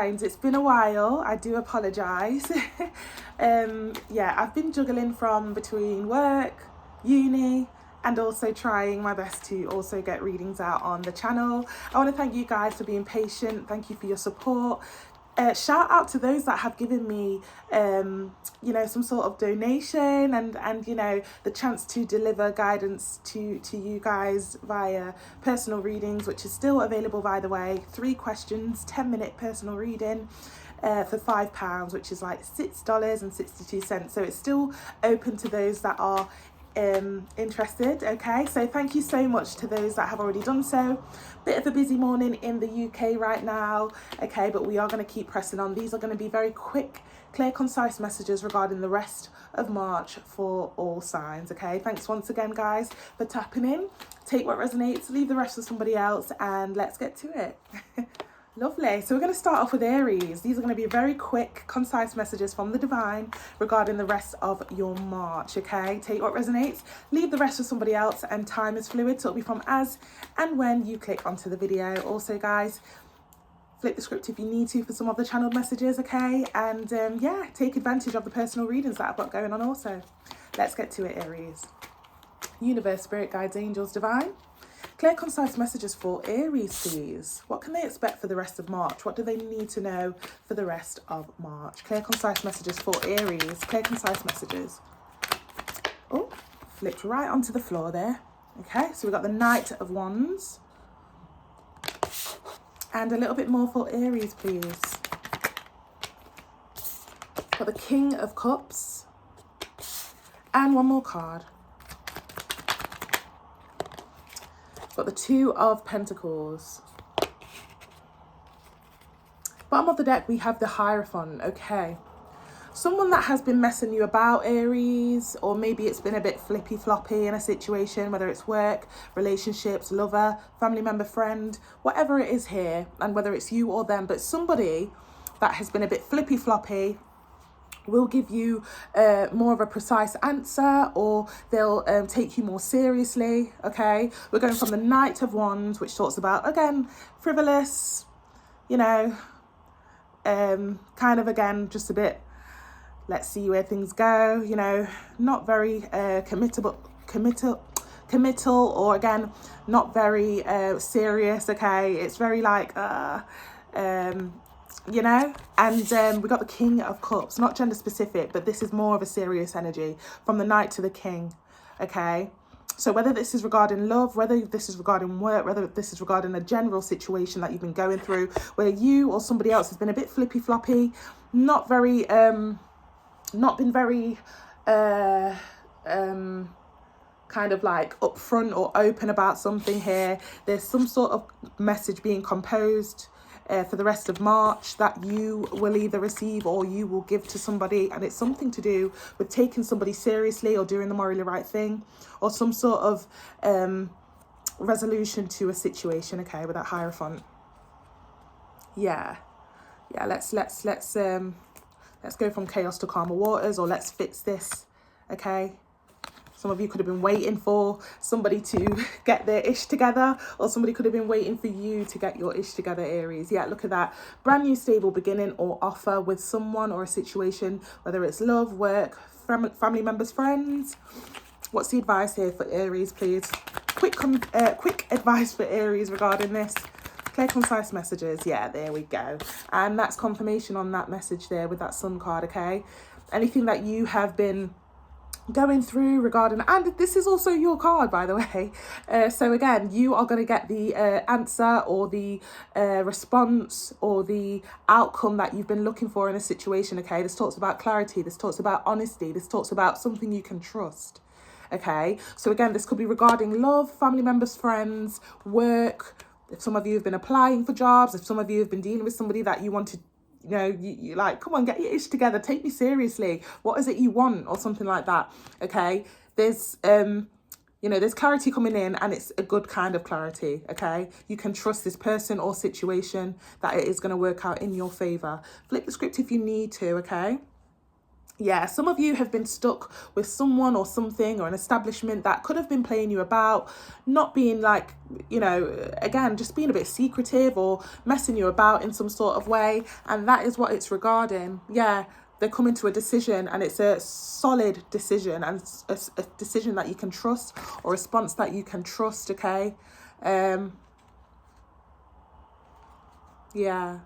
Divines, it's been a while. I do apologise. Yeah, I've been juggling from between work, uni, and also trying my best to also get readings out on the channel. I want to thank you guys for being patient. Thank you for your support. Shout out to those that have given me some sort of donation and the chance to deliver guidance to you guys via personal readings, which is still available, by the way. 3 questions, 10-minute personal reading for £5, which is like $6.62. So it's still open to those that are interested. Okay, so thank you so much to those that have already done so. Bit of a busy morning in the UK right now, okay, but we are going to keep pressing on. These are going to be very quick, clear, concise messages regarding the rest of March for all signs. Okay, thanks once again, guys, for tapping in. Take what resonates, leave the rest for somebody else, and let's get to it. Lovely. So we're going to start off with Aries. These are going to be very quick, concise messages from the divine regarding the rest of your March, okay? Take what resonates, leave the rest for somebody else, and time is fluid, so it'll be from as and when you click onto the video. Also, guys, flip the script if you need to for some of the channeled messages, okay? And yeah, take advantage of the personal readings that I've got going on also. Let's get to it, Aries. Universe, spirit guides, angels, divine. Clear, concise messages for Aries, please. What can they expect for the rest of March? What do they need to know for the rest of March? Clear, concise messages for Aries. Clear, concise messages. Oh, flipped right onto the floor there. Okay, so we've got the Knight of Wands. And a little bit more for Aries, please. Got the King of Cups. And one more card. Got the Two of Pentacles. Bottom of the deck, we have the Hierophant. Okay. Someone that has been messing you about, Aries, or maybe it's been a bit flippy floppy in a situation, whether it's work, relationships, lover, family member, friend, whatever it is here, and whether it's you or them, but somebody that has been a bit flippy floppy will give you more of a precise answer, or they'll take you more seriously. Okay, we're going from the Knight of Wands, which talks about, again, frivolous, kind of, again, just a bit, let's see where things go, not very committal, or again, not very serious. Okay, it's very like and we got the King of Cups, not gender specific, but this is more of a serious energy from the Knight to the King. Okay, so whether this is regarding love, whether this is regarding work, whether this is regarding a general situation that you've been going through where you or somebody else has been a bit flippy floppy, not been very kind of like upfront or open about something here. There's some sort of message being composed for the rest of March that you will either receive or you will give to somebody, and it's something to do with taking somebody seriously or doing the morally right thing, or some sort of resolution to a situation. Okay, with that Hierophant. Yeah, let's go from chaos to calmer waters, or let's fix this. Okay, some of you could have been waiting for somebody to get their ish together, or somebody could have been waiting for you to get your ish together, Aries. Yeah, look at that. Brand new stable beginning or offer with someone or a situation, whether it's love, work, family members, friends. What's the advice here for Aries, please? Quick advice for Aries regarding this. Clear, concise messages. Yeah, there we go. And that's confirmation on that message there with that Sun card, okay? Anything that you have been going through regarding, and this is also your card, by the way, so again, you are going to get the answer or the response or the outcome that you've been looking for in a situation. Okay, this talks about clarity, this talks about honesty, this talks about something you can trust. Okay, so again, this could be regarding love, family members, friends, work. If some of you have been applying for jobs, if some of you have been dealing with somebody that you wanted, you like, come on, get your ish together, take me seriously, what is it you want, or something like that. Okay, there's there's clarity coming in, and it's a good kind of clarity. Okay, you can trust this person or situation that it is going to work out in your favor. Flip the script if you need to. Okay, Yeah, some of you have been stuck with someone or something or an establishment that could have been playing you about, not being like, you know, again, just being a bit secretive or messing you about in some sort of way. And that is what it's regarding. Yeah, they're coming to a decision, and it's a solid decision, and a decision that you can trust, or a response that you can trust, okay? Yeah.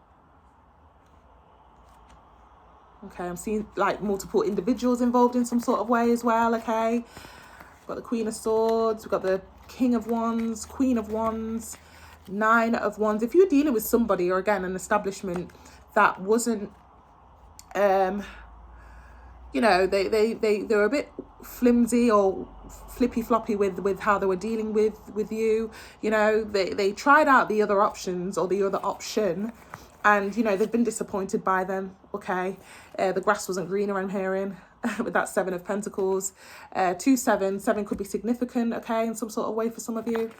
Okay, I'm seeing like multiple individuals involved in some sort of way as well, okay? We've got the Queen of Swords, we've got the King of Wands, Queen of Wands, Nine of Wands. If you're dealing with somebody, or again, an establishment that wasn't, you know, they were a bit flimsy or flippy floppy with how they were dealing with you, you know, they tried out the other options or the other option, and you know they've been disappointed by them, okay? The grass wasn't greener, I'm hearing, with that Seven of Pentacles. 2 7 could be significant, okay, in some sort of way for some of you.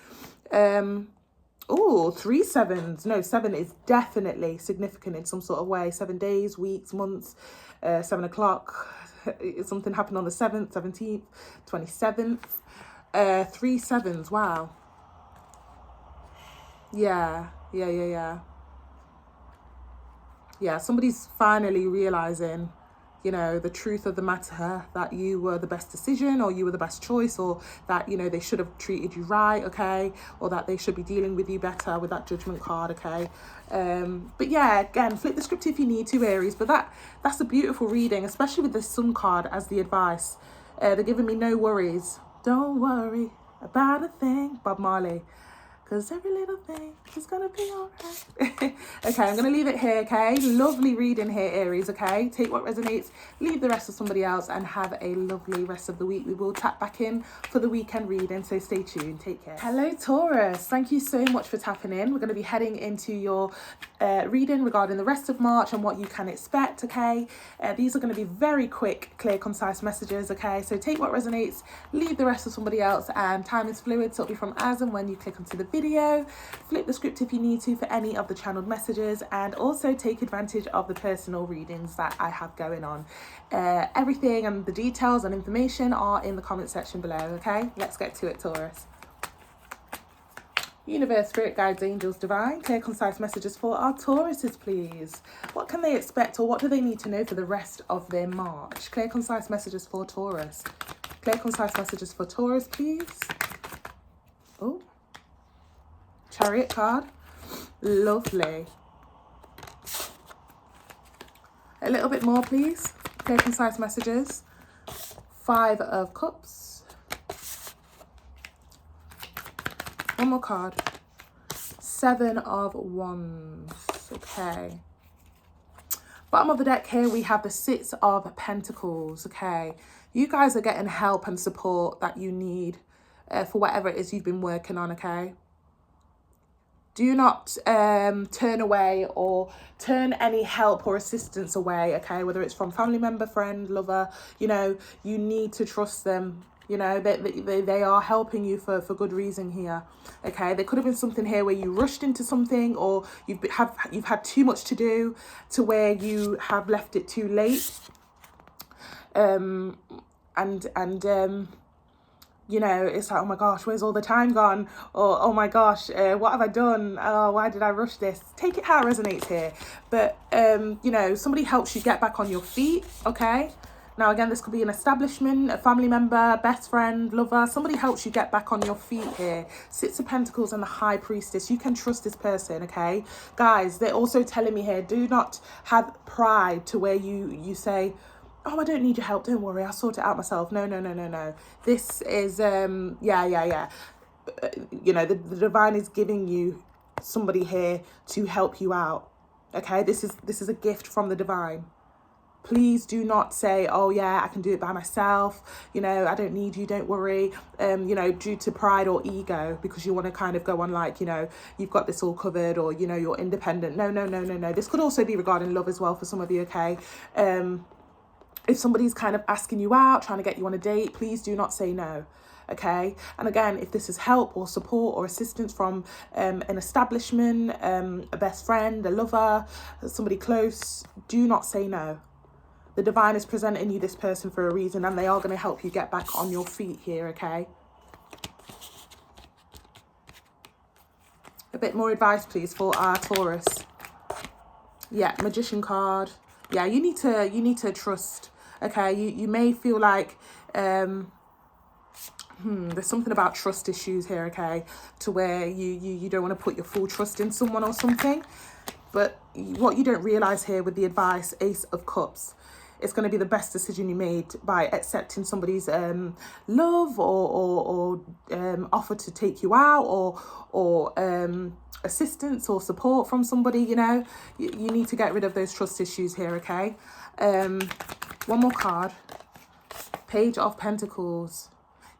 Oh, 3 7s. No, 7 is definitely significant in some sort of way. 7 days, weeks, months, 7 o'clock. Something happened on the 7th, 17th, 27th. 3 7s, wow. Yeah. Yeah, somebody's finally realizing, you know, the truth of the matter, that you were the best decision, or you were the best choice, or that, you know, they should have treated you right, okay? Or that they should be dealing with you better with that Judgment card, okay? But yeah, again, flip the script if you need to, Aries, but that's a beautiful reading, especially with the Sun card as the advice. They're giving me no worries. Don't worry about a thing, Bob Marley. Because every little thing is going to be all right. Okay, I'm going to leave it here, okay? Lovely reading here, Aries, okay? Take what resonates, leave the rest to somebody else, and have a lovely rest of the week. We will tap back in for the weekend reading, so stay tuned. Take care. Hello, Taurus. Thank you so much for tapping in. We're going to be heading into your reading regarding the rest of March and what you can expect, okay? These are going to be very quick, clear, concise messages, okay? So take what resonates, leave the rest to somebody else, and time is fluid, so it'll be from as and when you click onto the video. Flip the script if you need to for any of the channeled messages, and also take advantage of the personal readings that I have going on. Everything and the details and information are in the comment section below, okay? Let's get to it, Taurus. Universe, Spirit, Guides, Angels, Divine, clear, concise messages for our Tauruses, please. What can they expect, or what do they need to know for the rest of their March? Clear, concise messages for Taurus. Clear, concise messages for Taurus, please. Oh, Chariot card. Lovely. A little bit more, please. Clear, concise messages. 5 of Cups. One more card. 7 of Wands. Okay. Bottom of the deck here, we have the 6 of Pentacles. Okay. You guys are getting help and support that you need for whatever it is you've been working on, okay? Do not turn away or turn any help or assistance away, okay? Whether it's from family member, friend, lover, you know, you need to trust them. You know, they are helping you for good reason here, okay? There could have been something here where you rushed into something, or you've had too much to do to where you have left it too late. You know, it's like, oh my gosh, where's all the time gone? Or, oh my gosh, what have I done? Oh, why did I rush this? Take it how it resonates here. But, you know, somebody helps you get back on your feet, okay? Now, again, this could be an establishment, a family member, best friend, lover. Somebody helps you get back on your feet here. 6 of Pentacles and the High Priestess. You can trust this person, okay? Guys, they're also telling me here, do not have pride to where you say, oh, I don't need your help, don't worry, I'll sort it out myself. No. This is, You know, the divine is giving you somebody here to help you out, okay? This is a gift from the divine. Please do not say, oh yeah, I can do it by myself, you know, I don't need you, don't worry, you know, due to pride or ego, because you want to kind of go on like, you know, you've got this all covered, or, you know, you're independent. No. This could also be regarding love as well for some of you, okay? If somebody's kind of asking you out, trying to get you on a date, please do not say no. Okay. And again, if this is help or support or assistance from an establishment, a best friend, a lover, somebody close, do not say no. The divine is presenting you this person for a reason, and they are going to help you get back on your feet here, okay? A bit more advice, please, for our Taurus. Yeah, Magician card. Yeah, you need to trust, okay? You may feel like there's something about trust issues here, okay? To where you don't want to put your full trust in someone or something. But what you don't realise here with the advice, Ace of Cups, it's going to be the best decision you made by accepting somebody's love or offer to take you out or assistance or support from somebody, you know. You need to get rid of those trust issues here, okay? One more card. Page of Pentacles.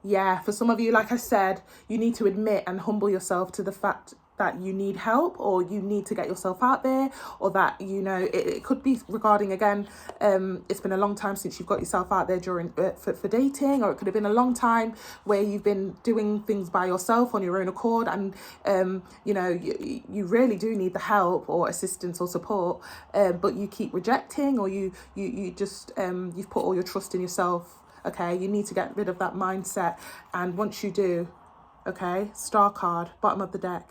Yeah, for some of you, like I said, you need to admit and humble yourself to the fact that you need help, or you need to get yourself out there, or that, you know, it could be regarding, again, it's been a long time since you've got yourself out there during for dating, or it could have been a long time where you've been doing things by yourself on your own accord, and you know, you really do need the help or assistance or support, but you keep rejecting, or you just you've put all your trust in yourself. Okay, you need to get rid of that mindset, and once you do, okay, Star card, bottom of the deck.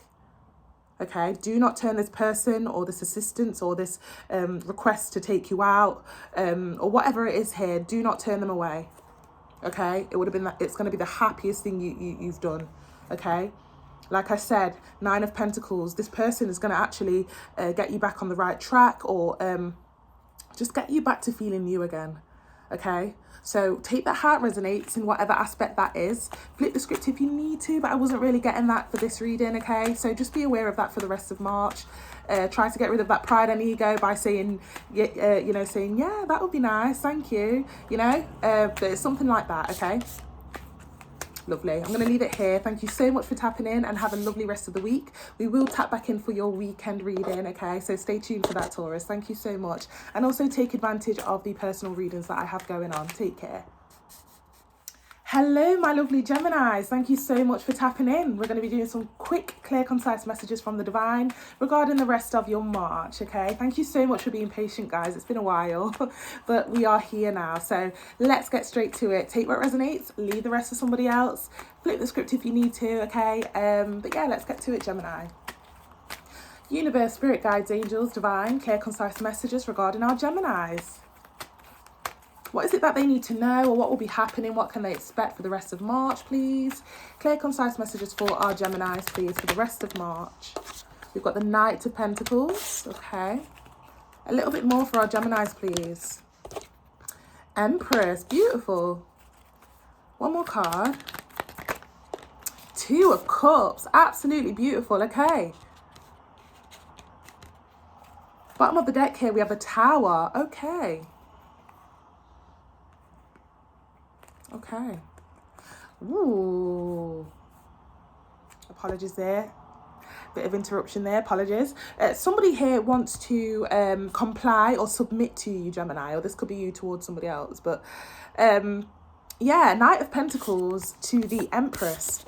Okay, do not turn this person or this assistance or this request to take you out or whatever it is here, do not turn them away. Okay, it would have been it's going to be the happiest thing you've done. Okay, like I said, 9 of Pentacles, this person is going to actually get you back on the right track, or just get you back to feeling you again. Okay, so take that how it resonates in whatever aspect that is. Flip the script if you need to, but I wasn't really getting that for this reading, okay? So just be aware of that for the rest of March. Try to get rid of that pride and ego by saying, you know, saying, yeah, that would be nice, thank you, you know? But it's something like that, okay? Lovely. I'm going to leave it here. Thank you so much for tapping in, and have a lovely rest of the week. We will tap back in for your weekend reading, okay? So stay tuned for that, Taurus. Thank you so much. And also take advantage of the personal readings that I have going on. Take care. Hello, my lovely Geminis. Thank you so much for tapping in. We're going to be doing some quick, clear, concise messages from the divine regarding the rest of your March, okay? Thank you so much for being patient, guys. It's been a while, but we are here now. So let's get straight to it. Take what resonates, leave the rest to somebody else. Flip the script if you need to, okay? But yeah, let's get to it, Gemini. Universe, spirit guides, angels, divine, clear, concise messages regarding our Geminis. What is it that they need to know, or what will be happening? What can they expect for the rest of March, please? Clear, concise messages for our Geminis, please, for the rest of March. We've got the Knight of Pentacles, okay. A little bit more for our Geminis, please. Empress, beautiful. One more card. 2 of Cups, absolutely beautiful, okay. Bottom of the deck here, we have a Tower, okay. Okay. Ooh. Apologies there. Bit of interruption there. Apologies. Somebody here wants to comply or submit to you, Gemini, or this could be you towards somebody else. But yeah, Knight of Pentacles to the Empress.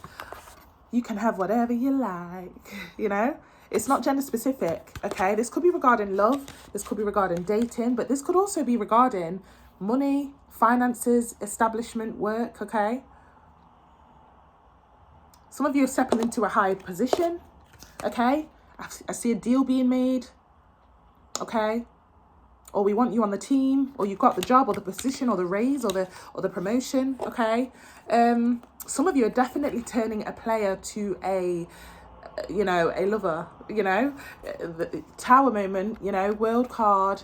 You can have whatever you like, you know? It's not gender specific, okay? This could be regarding love. This could be regarding dating. But this could also be regarding money, finances, establishment, work, okay? Some of you are stepping into a higher position, okay? I see a deal being made, okay? Or we want you on the team, or you've got the job, or the position, or the raise, or the promotion, okay? Some of you are definitely turning a player to a, you know, a lover, you know? The Tower moment, you know, World card,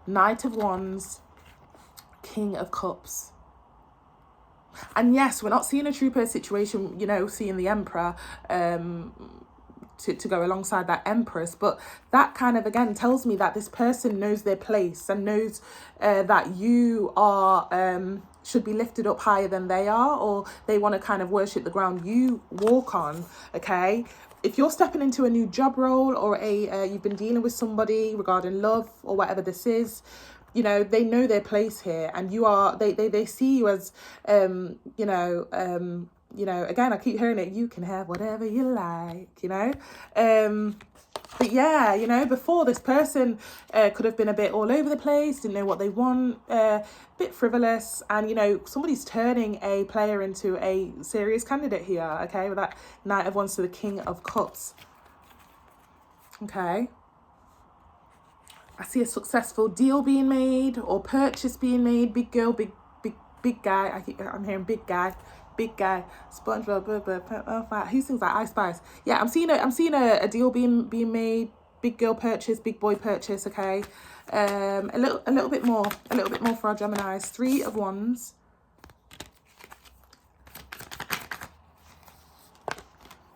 Knight of Wands, King of Cups. And yes, we're not seeing a trooper situation, you know, seeing the Emperor to go alongside that Empress, but that kind of, again, tells me that this person knows their place and knows that you are should be lifted up higher than they are, or they want to kind of worship the ground you walk on, okay? If you're stepping into a new job role, or you've been dealing with somebody regarding love or whatever this is, you know, they know their place here, and you are, they see you as, you know, you know, again, I keep hearing it, you can have whatever you like, you know. But yeah, you know, before, this person could have been a bit all over the place, didn't know what they want, bit frivolous, and, you know, somebody's turning a player into a serious candidate here, okay, with that Knight of Wands to the King of Cups. Okay. I see a successful deal being made or purchase being made. Big girl, big guy. I'm hearing big guy. SpongeBob. Who sings that? Ice Spice. Yeah, I'm seeing a deal being made. Big girl purchase, big boy purchase. Okay, a little bit more for our Geminis. 3 of Wands.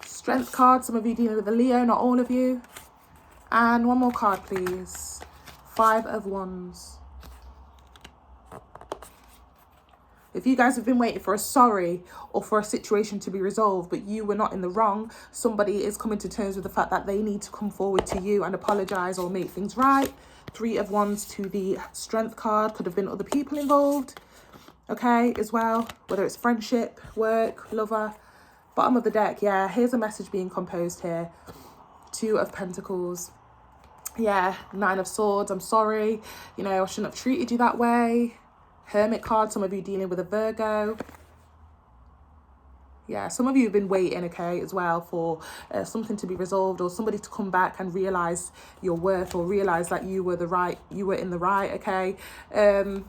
Strength card. Some of you dealing with a Leo, not all of you. And one more card, please. 5 of Wands. If you guys have been waiting for a sorry or for a situation to be resolved, but you were not in the wrong, somebody is coming to terms with the fact that they need to come forward to you and apologise or make things right. 3 of Wands to the Strength card. Could have been other people involved, okay, as well. Whether it's friendship, work, lover. Bottom of the deck, yeah, here's a message being composed here. 2 of Pentacles. Yeah, 9 of Swords. I'm sorry. You know, I shouldn't have treated you that way. Hermit card. Some of you dealing with a Virgo. Yeah, some of you have been waiting, okay, as well, for something to be resolved or somebody to come back and realise your worth or realise that you were in the right, okay.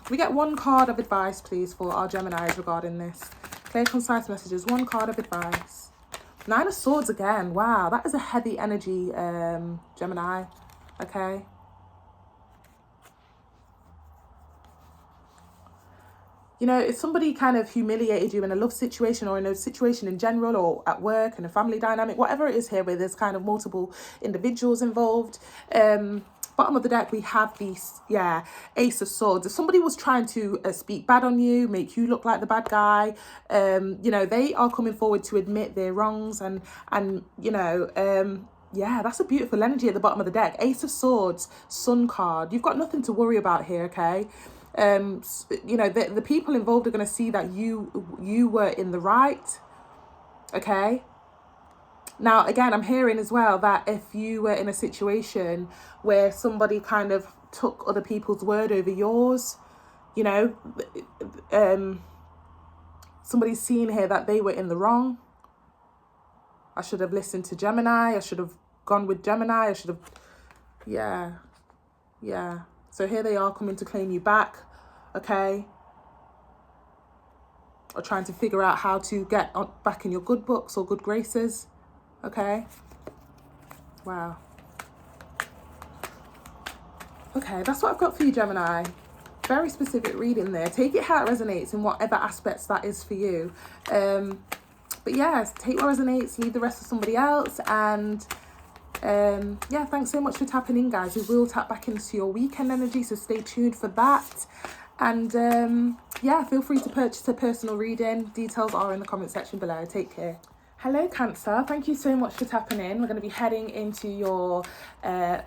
We get one card of advice, please, for our Geminis regarding this. Clear, concise messages. One card of advice. 9 of Swords again. Wow, that is a heavy energy, Gemini. Okay. You know, if somebody kind of humiliated you in a love situation or in a situation in general or at work and a family dynamic, whatever it is here where there's kind of multiple individuals involved, bottom of the deck, we have these, yeah, Ace of Swords. If somebody was trying to speak bad on you, make you look like the bad guy, you know, they are coming forward to admit their wrongs and you know, yeah, that's a beautiful energy at the bottom of the deck. Ace of Swords, Sun card. You've got nothing to worry about here, okay? You know, the people involved are going to see that you were in the right, okay? Now, again, I'm hearing as well that if you were in a situation where somebody kind of took other people's word over yours, you know, somebody's seeing here that they were in the wrong. I should have listened to Gemini. I should have gone with Gemini. I should have, yeah. So here they are coming to claim you back, okay? Or trying to figure out how to get back in your good books or good graces, okay? Wow. Okay, that's what I've got for you, Gemini. Very specific reading there. Take it how it resonates in whatever aspects that is for you. But yeah, take what resonates, leave the rest for somebody else. And yeah, thanks so much for tapping in, guys. We will tap back into your weekend energy, so stay tuned for that. And yeah, feel free to purchase a personal reading. Details are in the comment section below. Take care. Hello, Cancer. Thank you so much for tapping in. We're going to be heading into your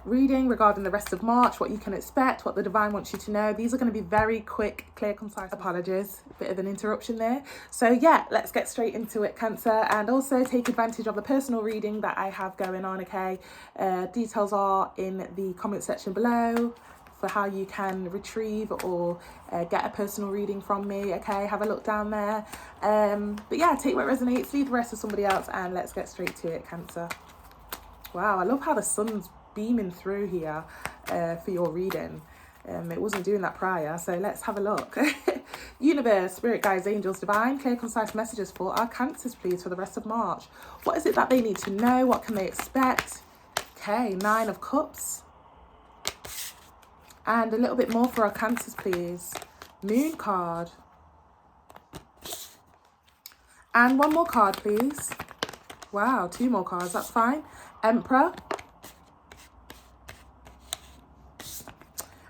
reading regarding the rest of March, what you can expect, what the divine wants you to know. These are going to be very quick, clear, concise. Apologies, a bit of an interruption there. So yeah, let's get straight into it, Cancer, and also take advantage of the personal reading that I have going on, okay? Details are in the comment section below for how you can retrieve or get a personal reading from me, okay? Have a look down there. But yeah, take what resonates, leave the rest to somebody else, and let's get straight to it, Cancer. Wow, I love how the sun's beaming through here for your reading. It wasn't doing that prior, so let's have a look. Universe, Spirit Guides, Angels, Divine, clear, concise messages for our Cancers, please, for the rest of March. What is it that they need to know? What can they expect? Okay, 9 of Cups. And a little bit more for our Cancers, please. Moon card. And one more card, please. Wow, 2 more cards, that's fine. Emperor.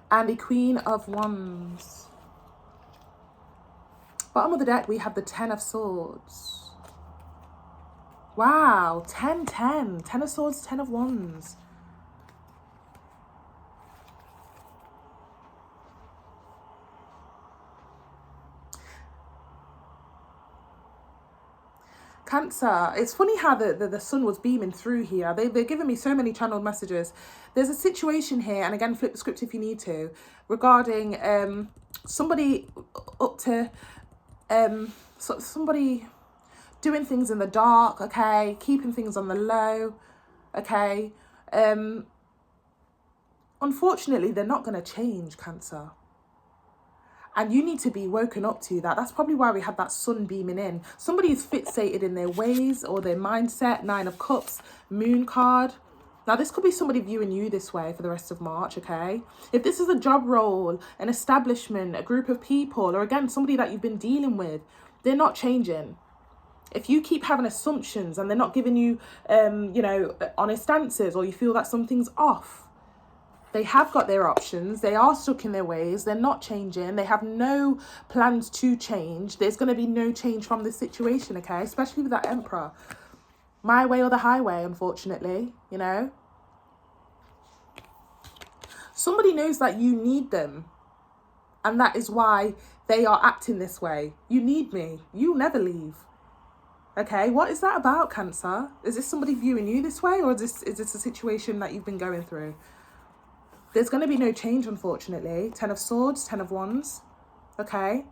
And the Queen of Wands. Bottom of the deck, we have the 10 of Swords. Wow, 10, 10. 10 of Swords, 10 of Wands. Cancer, it's funny how the sun was beaming through here. They're giving me so many channeled messages. There's a situation here, and again, flip the script if you need to, regarding somebody up to somebody doing things in the dark, okay, keeping things on the low, okay. Unfortunately, they're not going to change, Cancer. And you need to be woken up to that. That's probably why we had that sun beaming in. Somebody is fixated in their ways or their mindset. 9 of Cups, Moon card. Now, this could be somebody viewing you this way for the rest of March, okay? If this is a job role, an establishment, a group of people, or again, somebody that you've been dealing with, they're not changing. If you keep having assumptions and they're not giving you, honest answers, or you feel that something's off, they have got their options. They are stuck in their ways. They're not changing. They have no plans to change. There's going to be no change from this situation, okay? Especially with that Emperor. My way or the highway, unfortunately, you know? Somebody knows that you need them. And that is why they are acting this way. You need me. You'll never leave. Okay, what is that about, Cancer? Is this somebody viewing you this way? Or is this a situation that you've been going through? There's going to be no change, unfortunately. 10 of Swords, 10 of Wands, okay?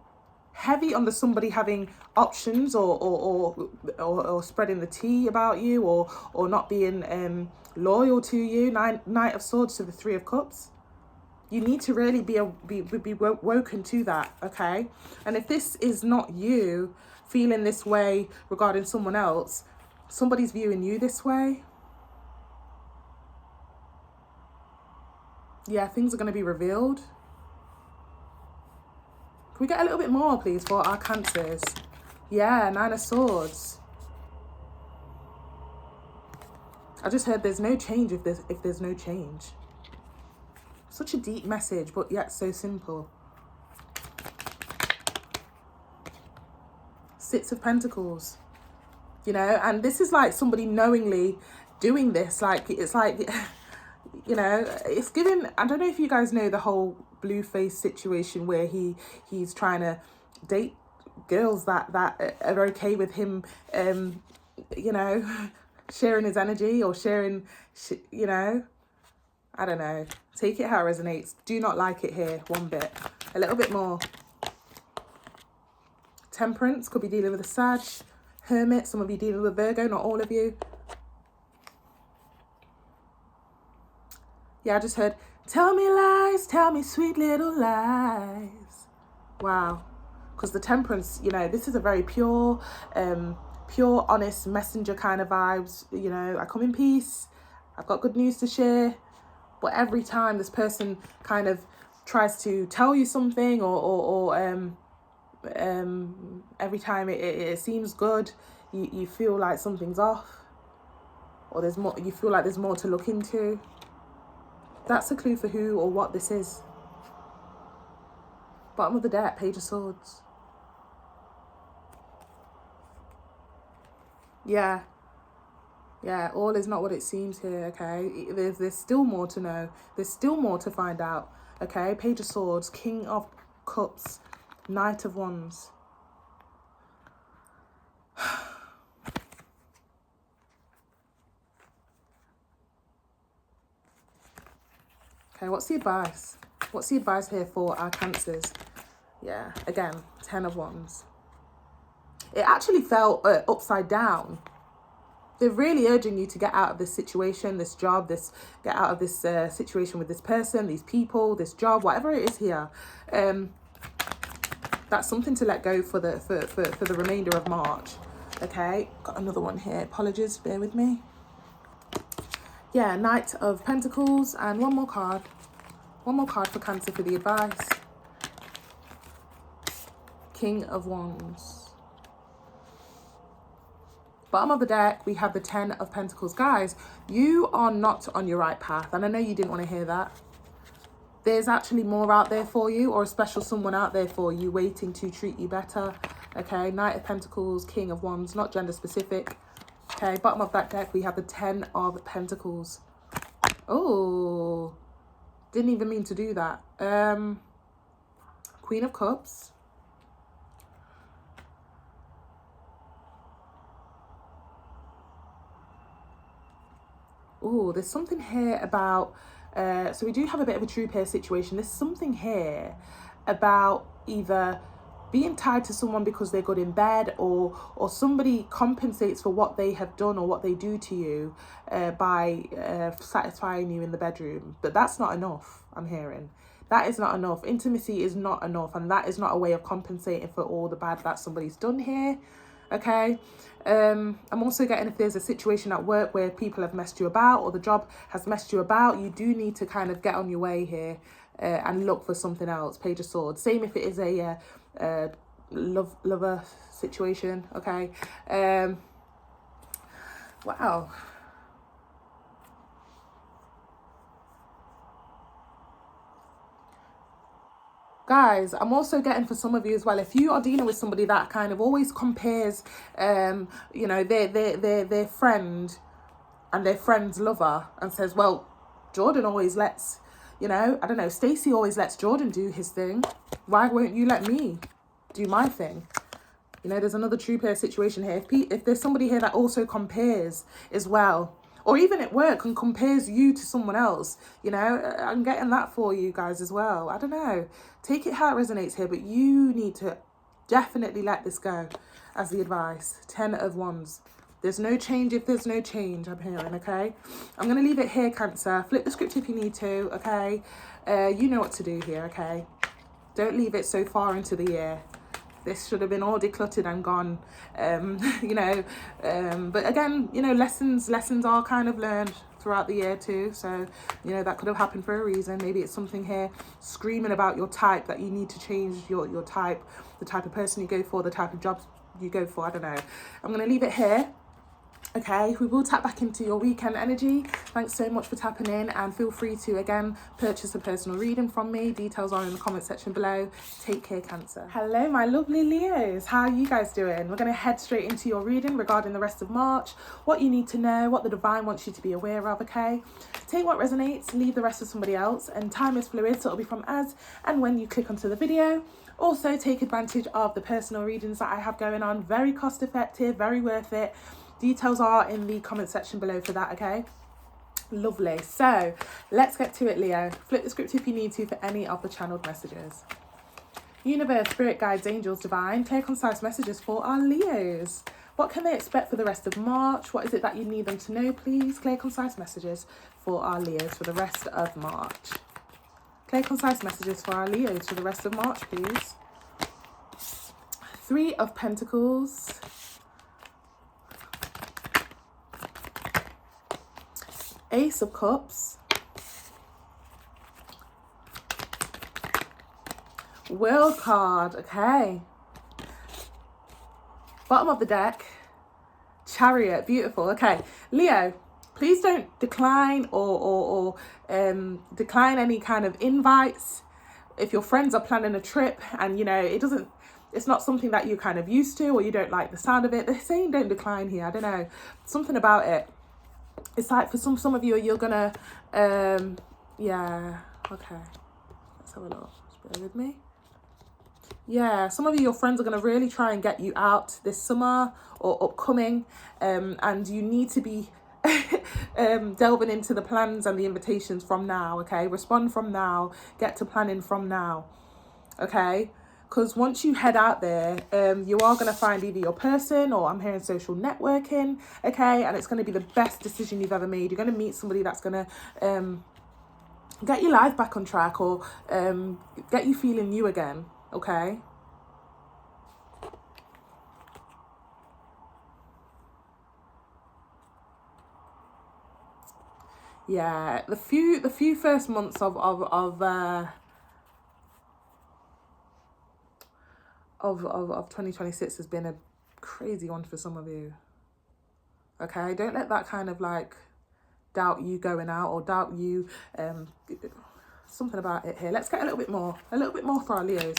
Heavy on the somebody having options or spreading the tea about you or not being loyal to you. Knight of Swords to the 3 of Cups. You need to really be woken to that, okay? And if this is not you feeling this way regarding someone else, somebody's viewing you this way. Yeah, things are going to be revealed. Can we get a little bit more, please, for our Cancers? Yeah, 9 of Swords. I just heard there's no change if there's no change. Such a deep message, but yet so simple. 6 of Pentacles. You know, and this is like somebody knowingly doing this. Like, it's like... You know, it's given, I don't know if you guys know the whole Blueface situation where he's trying to date girls that are okay with him, sharing his energy or sharing, I don't know. Take it how it resonates. Do not like it here one bit. A little bit more. Temperance, could be dealing with a Sag. Hermit, some of you dealing with Virgo, not all of you. Yeah, I just heard, tell me lies, tell me sweet little lies. Wow. Because the Temperance, this is a very pure, honest messenger kind of vibes. You know, I come in peace. I've got good news to share. But every time this person kind of tries to tell you something or every time it seems good, you feel like something's off. Or there's more, you feel like there's more to look into. That's a clue for who or what this is. Bottom of the deck, Page of Swords. Yeah, all is not what it seems here, okay? There's still more to know. There's still more to find out, okay? Page of Swords, King of Cups, Knight of Wands. Okay, what's the advice? What's the advice here for our Cancers? Yeah, again, 10 of Wands. It actually felt upside down. They're really urging you to get out of this situation, this job, get out of this situation with this person, these people, this job, whatever it is here. That's something to let go for the remainder of March. Okay, got another one here. Apologies, bear with me. Yeah, Knight of Pentacles and one more card. One more card for Cancer for the advice. King of Wands. Bottom of the deck, we have the 10 of Pentacles. Guys, you are not on your right path. And I know you didn't want to hear that. There's actually more out there for you, or a special someone out there for you waiting to treat you better. Okay, Knight of Pentacles, King of Wands, not gender specific. Okay, bottom of that deck, we have the 10 of Pentacles. Oh, didn't even mean to do that. Queen of Cups. Oh, there's something here about, so we do have a bit of a true pair situation. There's something here about either being tied to someone because they're good in bed, or somebody compensates for what they have done or what they do to you by satisfying you in the bedroom. But that's not enough, I'm hearing. That is not enough. Intimacy is not enough, and that is not a way of compensating for all the bad that somebody's done here. Okay. I'm also getting, if there's a situation at work where people have messed you about or the job has messed you about, you do need to kind of get on your way here and look for something else. Page of Swords. Same if it is a lover situation. Okay. Wow. Guys, I'm also getting for some of you as well, if you are dealing with somebody that kind of always compares you know, their friend and their friend's lover, and says, well, Jordan always lets, you know, I don't know, Stacey always lets Jordan do his thing, why won't you let me do my thing? You know, there's another true pair situation here. If there's somebody here that also compares as well, or even at work and compares you to someone else, you know, I'm getting that for you guys as well. I don't know. Take it how it resonates here, but you need to definitely let this go as the advice. 10 of Wands. There's no change if there's no change, I'm hearing, okay? I'm going to leave it here, Cancer. Flip the script if you need to, okay? You know what to do here, okay? Don't leave it so far into the year. This should have been all decluttered and gone, you know. But again, you know, lessons are kind of learned throughout the year too. So, you know, that could have happened for a reason. Maybe it's something here screaming about your type, that you need to change your type, the type of person you go for, the type of jobs you go for. I don't know. I'm going to leave it here. Okay, we will tap back into your weekend energy. Thanks so much for tapping in, and feel free to again purchase a personal reading from me. Details are in the comment section below. Take care, Cancer. Hello my lovely Leos, how are you guys doing? We're going to head straight into your reading regarding the rest of March, what you need to know, what the divine wants you to be aware of. Okay, take what resonates, leave the rest to somebody else, and time is fluid, so it'll be from as and when you click onto the video. Also take advantage of the personal readings that I have going on. Very cost effective, very worth it. Details are in the comment section below for that, okay? Lovely. So let's get to it, Leo. Flip the script if you need to for any of the channeled messages. Universe, spirit guides, angels, divine, clear, concise messages for our Leos. What can they expect for the rest of March? What is it that you need them to know, please? Clear, concise messages for our Leos for the rest of March. Clear, concise messages for our Leos for the rest of March, please. 3 of Pentacles. Ace of Cups, World card, okay. Bottom of the deck, Chariot, beautiful, okay. Leo, please don't decline or decline any kind of invites. If your friends are planning a trip and, you know, it's not something that you're kind of used to, or you don't like the sound of it, they're saying don't decline here. I don't know, something about it. It's like for some of you, you're gonna, yeah, okay. Let's have a look. Just bear with me. Yeah, some of you, your friends are gonna really try and get you out this summer or upcoming, and you need to be delving into the plans and the invitations from now, okay? Respond from now, get to planning from now, okay? Because once you head out there, you are going to find either your person, or I'm hearing social networking, okay? And it's going to be the best decision you've ever made. You're going to meet somebody that's going to get your life back on track, or get you feeling new again, okay? Yeah, the few first months of 2026 has been a crazy one for some of you. Okay, don't let that kind of like doubt you going out, or doubt you something about it here. Let's get a little bit more for our Leos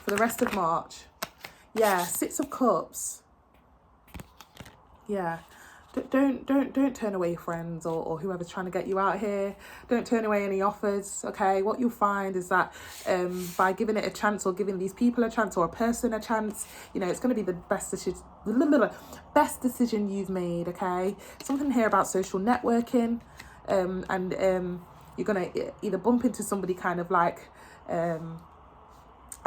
for the rest of March. Yeah, 6 of Cups. Yeah, don't turn away friends or whoever's trying to get you out here. Don't turn away any offers. Okay, what you'll find is that by giving it a chance, or giving these people a chance, or a person a chance, you know, it's going to be the best decision you've made. Okay, something here about social networking, and you're gonna either bump into somebody kind of like I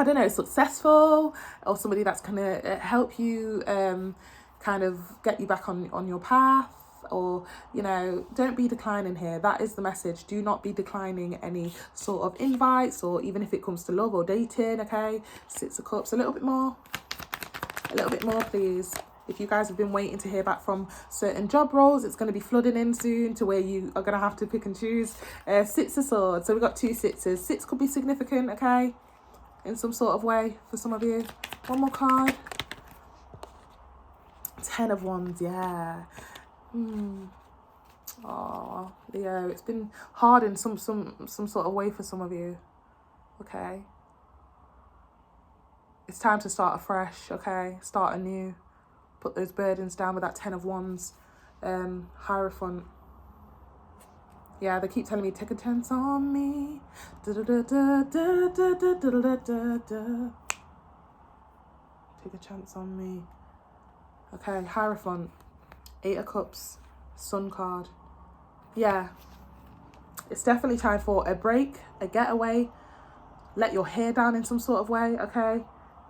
don't know, successful, or somebody that's gonna help you kind of get you back on your path. Or, you know, don't be declining here. That is the message. Do not be declining any sort of invites, or even if it comes to love or dating. Okay, Six of Cups. A little bit more, please. If you guys have been waiting to hear back from certain job roles, it's going to be flooding in soon to where you are going to have to pick and choose. Six of Swords. So we've got two sixes. Six could be significant, okay, in some sort of way for some of you. One more card. 10 of Wands, yeah. Oh, Leo, it's been hard in some sort of way for some of you. Okay. It's time to start afresh, okay? Start anew. Put those burdens down with that 10 of Wands. Hierophant. Yeah, they keep telling me, take a chance on me. Take a chance on me. Okay, Hierophant. 8 of Cups. Sun card. Yeah. It's definitely time for a break, a getaway. Let your hair down in some sort of way, okay?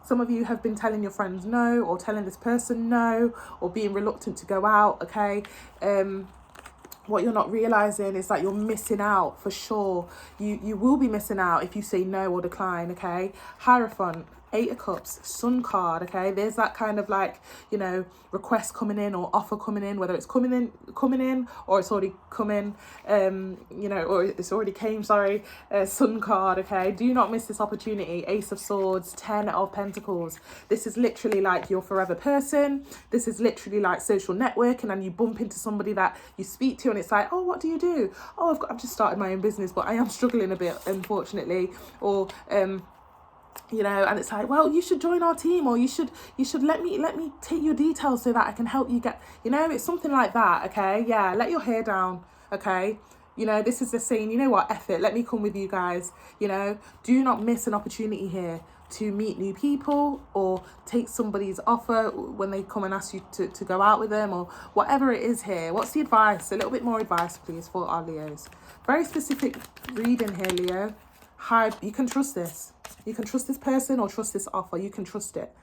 Some of you have been telling your friends no, or telling this person no, or being reluctant to go out, okay? What you're not realizing is that you're missing out for sure. You will be missing out if you say no or decline, okay? Hierophant, 8 of Cups, Sun card, okay? There's that kind of like, you know, request coming in or offer coming in, whether it's coming in or it's already coming, you know, or it's already came, sorry. Sun card, okay? Do not miss this opportunity. Ace of Swords, 10 of Pentacles. This is literally like your forever person. This is literally like social networking, and you bump into somebody that you speak to and it's like, oh, what do you do? Oh, I've just started my own business, but I am struggling a bit, unfortunately. Or, you know, and it's like, well, you should join our team, or you should let me take your details so that I can help you get, you know, it's something like that, okay? Yeah, let your hair down, okay? You know, this is the saying, you know what, F it, let me come with you guys, you know? Do not miss an opportunity here to meet new people, or take somebody's offer when they come and ask you to go out with them, or whatever it is here. What's the advice? A little bit more advice, please, for our Leos. Very specific reading here, Leo. Hi, you can trust this. You can trust this person, or trust this offer. You can trust it.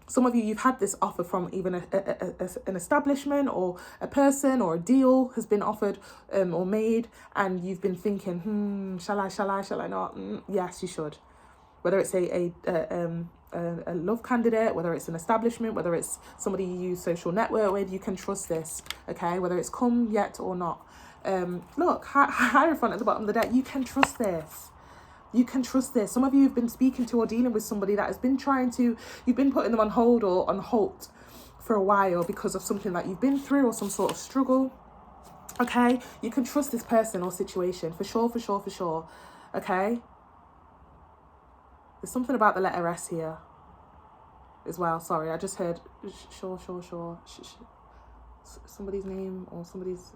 Some of you, you've had this offer from even an establishment, or a person, or a deal has been offered or made, and you've been thinking, shall I not? Yes, you should. Whether it's a love candidate, whether it's an establishment, whether it's somebody you use social network with, you can trust this, okay? Whether it's come yet or not. Look, Hierophant at the bottom of the deck, you can trust this. You can trust this. Some of you have been speaking to or dealing with somebody that has been you've been putting them on hold or on halt for a while because of something that you've been through, or some sort of struggle. Okay? You can trust this person or situation for sure. Okay? There's something about the letter S here as well. Sorry, I just heard sure. Somebody's name or somebody's...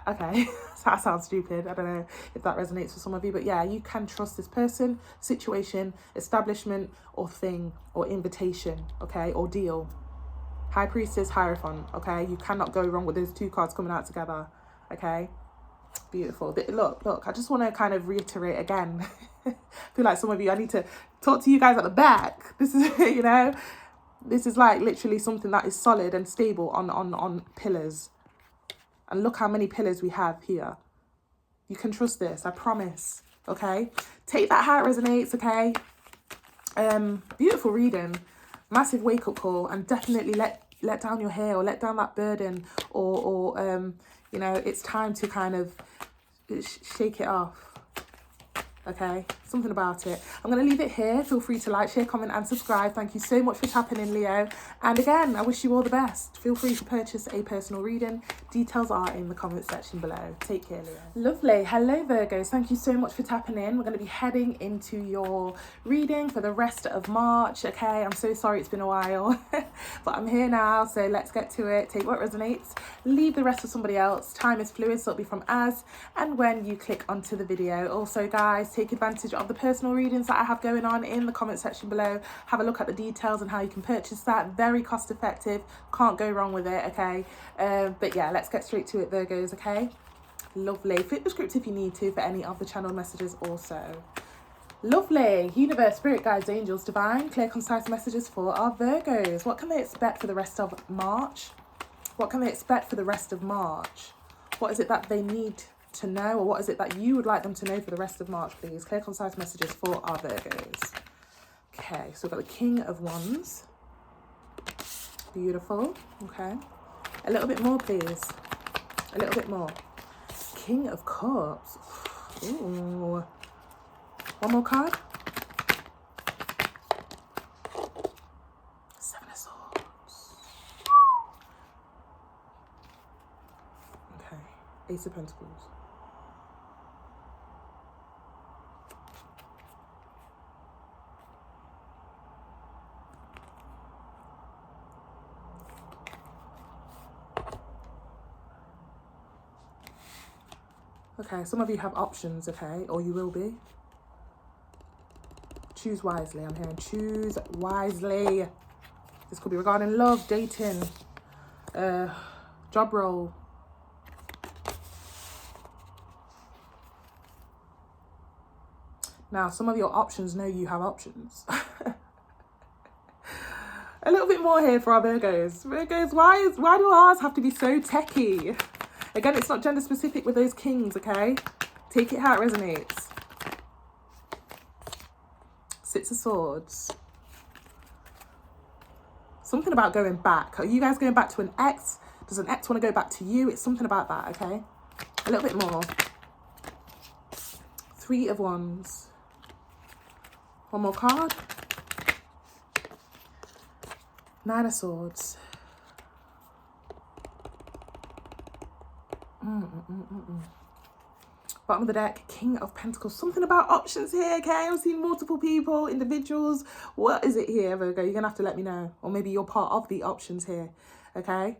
Okay, that sounds stupid. I don't know if that resonates with some of you, but yeah, you can trust this person, situation, establishment, or thing, or invitation, okay, or deal. High Priestess, Hierophant, okay? You cannot go wrong with those two cards coming out together, okay? Beautiful. Look, I just want to kind of reiterate again. I feel like some of you, I need to talk to you guys at the back. This is, you know, this is like literally something that is solid and stable on pillars. And look how many pillars we have here. You can trust this, I promise, okay? Take that how it resonates, okay? Beautiful reading, massive wake-up call, and definitely let down your hair, or let down that burden, or you know, it's time to kind of shake it off, okay? Something about it. I'm going to leave it here. Feel free to like, share, comment and subscribe. Thank you so much for tapping in, Leo. And again, I wish you all the best. Feel free to purchase a personal reading. Details are in the comment section below. Take care, Leo. Lovely. Hello, Virgos. Thank you so much for tapping in. We're going to be heading into your reading for the rest of March. Okay, I'm so sorry it's been a while, but I'm here now. So let's get to it. Take what resonates. Leave the rest for somebody else. Time is fluid, so it'll be from as and when you click onto the video. Also, guys, take advantage of the personal readings that I have going on in the comment section below. Have a look at the details and how you can purchase that. Very cost effective, can't go wrong with it. Okay, but yeah, let's get straight to it, Virgos. Okay, lovely. Flip the script if you need to for any of the channel messages also. Lovely. Universe, spirit guides, angels, divine, clear, concise messages for our Virgos. What can they expect for the rest of March? What can they expect for the rest of March? What is it that they need to know, or what is it that you would like them to know for the rest of March, please? Clear, concise messages for our Virgos. Okay, so we've got the King of Wands. Beautiful. Okay. A little bit more, please. A little bit more. King of Cups. Ooh. One more card. Seven of Swords. Okay. Ace of Pentacles. Okay, some of you have options, okay, or you will be. Choose wisely, I'm hearing. Choose wisely. This could be regarding love, dating, job role. Now, some of your options know you have options. A little bit more here for our Virgos. Virgos, why do ours have to be so techie? Again, it's not gender specific with those kings, okay? Take it how it resonates. Six of Swords. Something about going back. Are you guys going back to an ex? Does an ex want to go back to you? It's something about that, okay? A little bit more. Three of Wands. One more card. Nine of Swords. Bottom of the deck, King of Pentacles. Something about options here, okay? I'm seeing multiple people, individuals. What is it here, Virgo? You're going to have to let me know. Or maybe you're part of the options here, okay?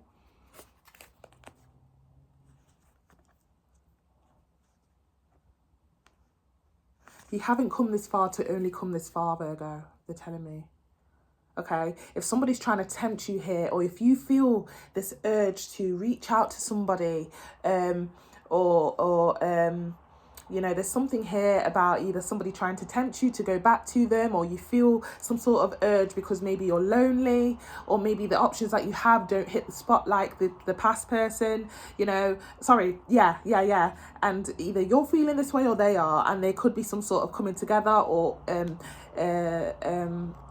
You haven't come this far to only come this far, Virgo. They're telling me. Okay, if somebody's trying to tempt you here, or if you feel this urge to reach out to somebody, you know, there's something here about either somebody trying to tempt you to go back to them, or you feel some sort of urge because maybe you're lonely, or maybe the options that you have don't hit the spot like the past person, you know, yeah. And either you're feeling this way or they are, and there could be some sort of coming together or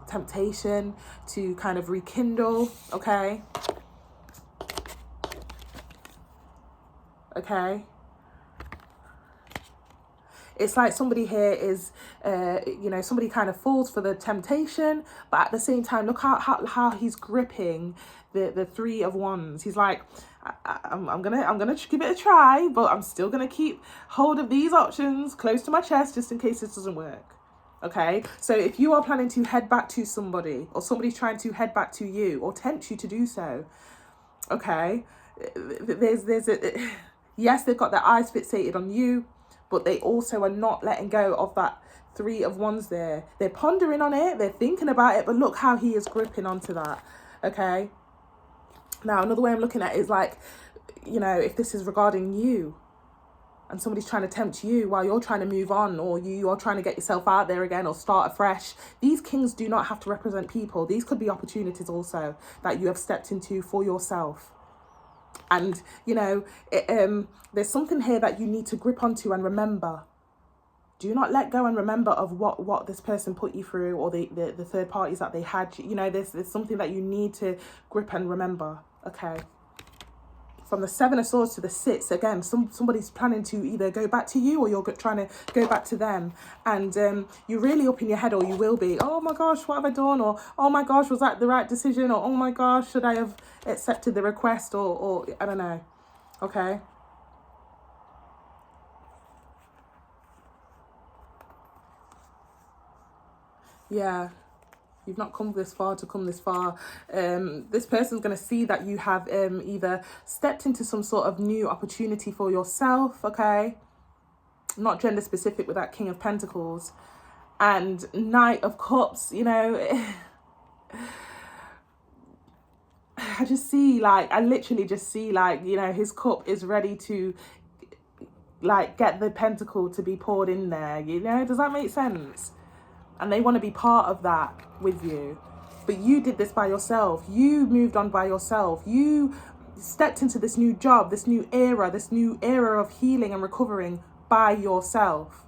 temptation to kind of rekindle, okay? Okay. It's like somebody here is, you know, somebody kind of falls for the temptation, but at the same time, look how he's gripping the Three of Wands. He's like, I'm gonna give it a try, but I'm still gonna keep hold of these options close to my chest just in case this doesn't work. Okay, so if you are planning to head back to somebody, or somebody's trying to head back to you or tempt you to do so, okay, yes, they've got their eyes fixated on you, but they also are not letting go of that Three of Wands there. They're pondering on it, they're thinking about it, but look how he is gripping onto that, okay? Now, another way I'm looking at it is like, you know, if this is regarding you, and somebody's trying to tempt you while you're trying to move on, or you are trying to get yourself out there again or start afresh. These kings do not have to represent people. These could be opportunities also that you have stepped into for yourself. And, you know, there's something here that you need to grip onto and remember. Do not let go and remember of what this person put you through, or the third parties that they had. You know, there's something that you need to grip and remember, okay? from the Seven of Swords to the Six, again, somebody's planning to either go back to you or you're trying to go back to them. And you're really up in your head, or you will be. Oh my gosh, what have I done? Or, oh my gosh, was that the right decision? Or, oh my gosh, should I have accepted the request? Or I don't know. Okay. Yeah. You've not come this far to come this far. This person's going to see that you have either stepped into some sort of new opportunity for yourself, okay? Not gender specific with that King of Pentacles. And Knight of Cups, you know, I literally just see, like, you know, his cup is ready to, like, get the pentacle to be poured in there, you know? Does that make sense? And they want to be part of that with you. But you did this by yourself. You moved on by yourself. You stepped into this new job, this new era of healing and recovering by yourself.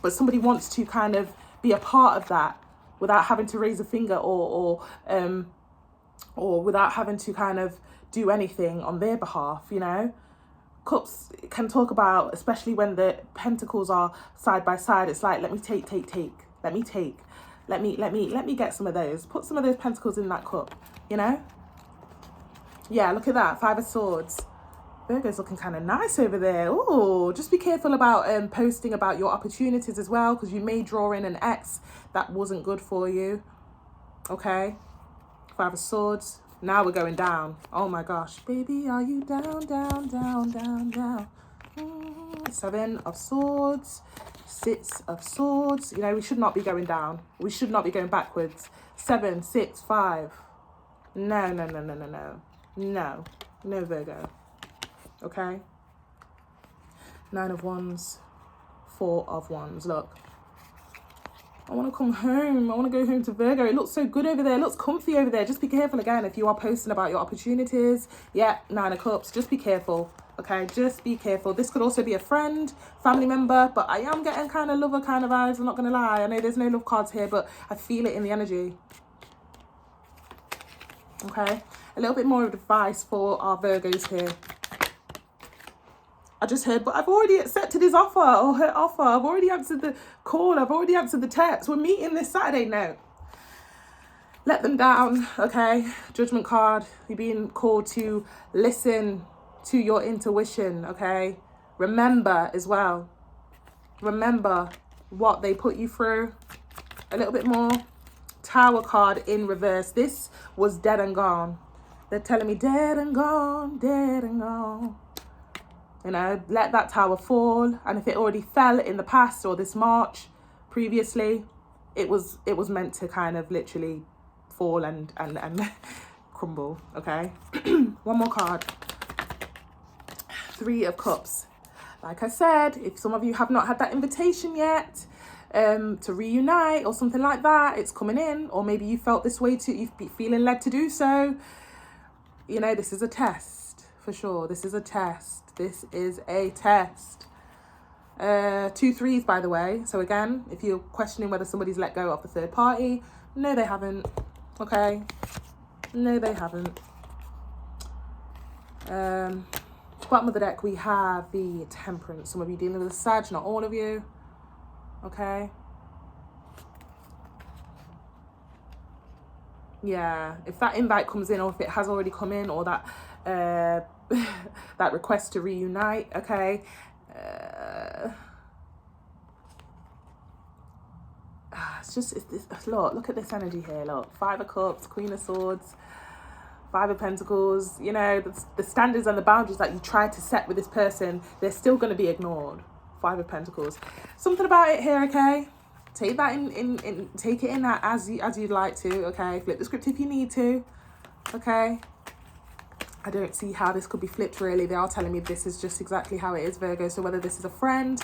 But somebody wants to kind of be a part of that without having to raise a finger or without having to kind of do anything on their behalf, you know? Cups can talk about, especially when the pentacles are side by side, it's like, let me take. Let me take. Let me get some of those. Put some of those pentacles in that cup, you know? Yeah, look at that. Five of Swords. Virgo's looking kind of nice over there. Oh, just be careful about posting about your opportunities as well, because you may draw in an ex that wasn't good for you. Okay? Five of Swords. Now we're going down. Oh my gosh. Baby, are you down? Seven of Swords. Six of Swords. You know, we should not be going down. We should not be going backwards. 7, 6, 5. No, Virgo. Okay. 9 of Wands. 4 of Wands. Look. I want to come home. I want to go home to Virgo. It looks so good over there. It looks comfy over there. Just be careful again if you are posting about your opportunities. Yeah, 9 of Cups. Just be careful. Okay, just be careful. This could also be a friend, family member, but I am getting kind of lover kind of vibes. I'm not going to lie. I know there's no love cards here, but I feel it in the energy. Okay, a little bit more of advice for our Virgos here. I just heard, but I've already accepted his offer or her offer. I've already answered the call. I've already answered the text. We're meeting this Saturday. No. Let them down, okay? Judgment card. You're being called to listen to your intuition, okay? Remember as well. Remember what they put you through. A little bit more. Tower card in reverse. This was dead and gone. They're telling me dead and gone, dead and gone. You know, let that tower fall. And if it already fell in the past or this March previously, it was meant to kind of literally fall and crumble, okay? One more card. 3 of Cups. Like I said, if some of you have not had that invitation yet to reunite or something like that, it's coming in. Or maybe you felt this way too, you've been feeling led to do so. You know, this is a test for sure. This is a test. This is a test. 2 threes, by the way. So again, if you're questioning whether somebody's let go of the third party, no, they haven't. Okay? No, they haven't. Bottom of the deck, we have the Temperance. Some of you dealing with a Sag, not all of you. Okay? Yeah, if that invite comes in, or if it has already come in, or that that request to reunite, okay? Look at this energy here. Look, 5 of Cups, Queen of Swords, 5 of Pentacles. You know, the standards and the boundaries that you try to set with this person, they're still going to be ignored. 5 of Pentacles. Something about it here, okay? Take that take it in that as you'd like to, okay? Flip the script if you need to, okay? I don't see how this could be flipped, really. They are telling me this is just exactly how it is, Virgo. So whether this is a friend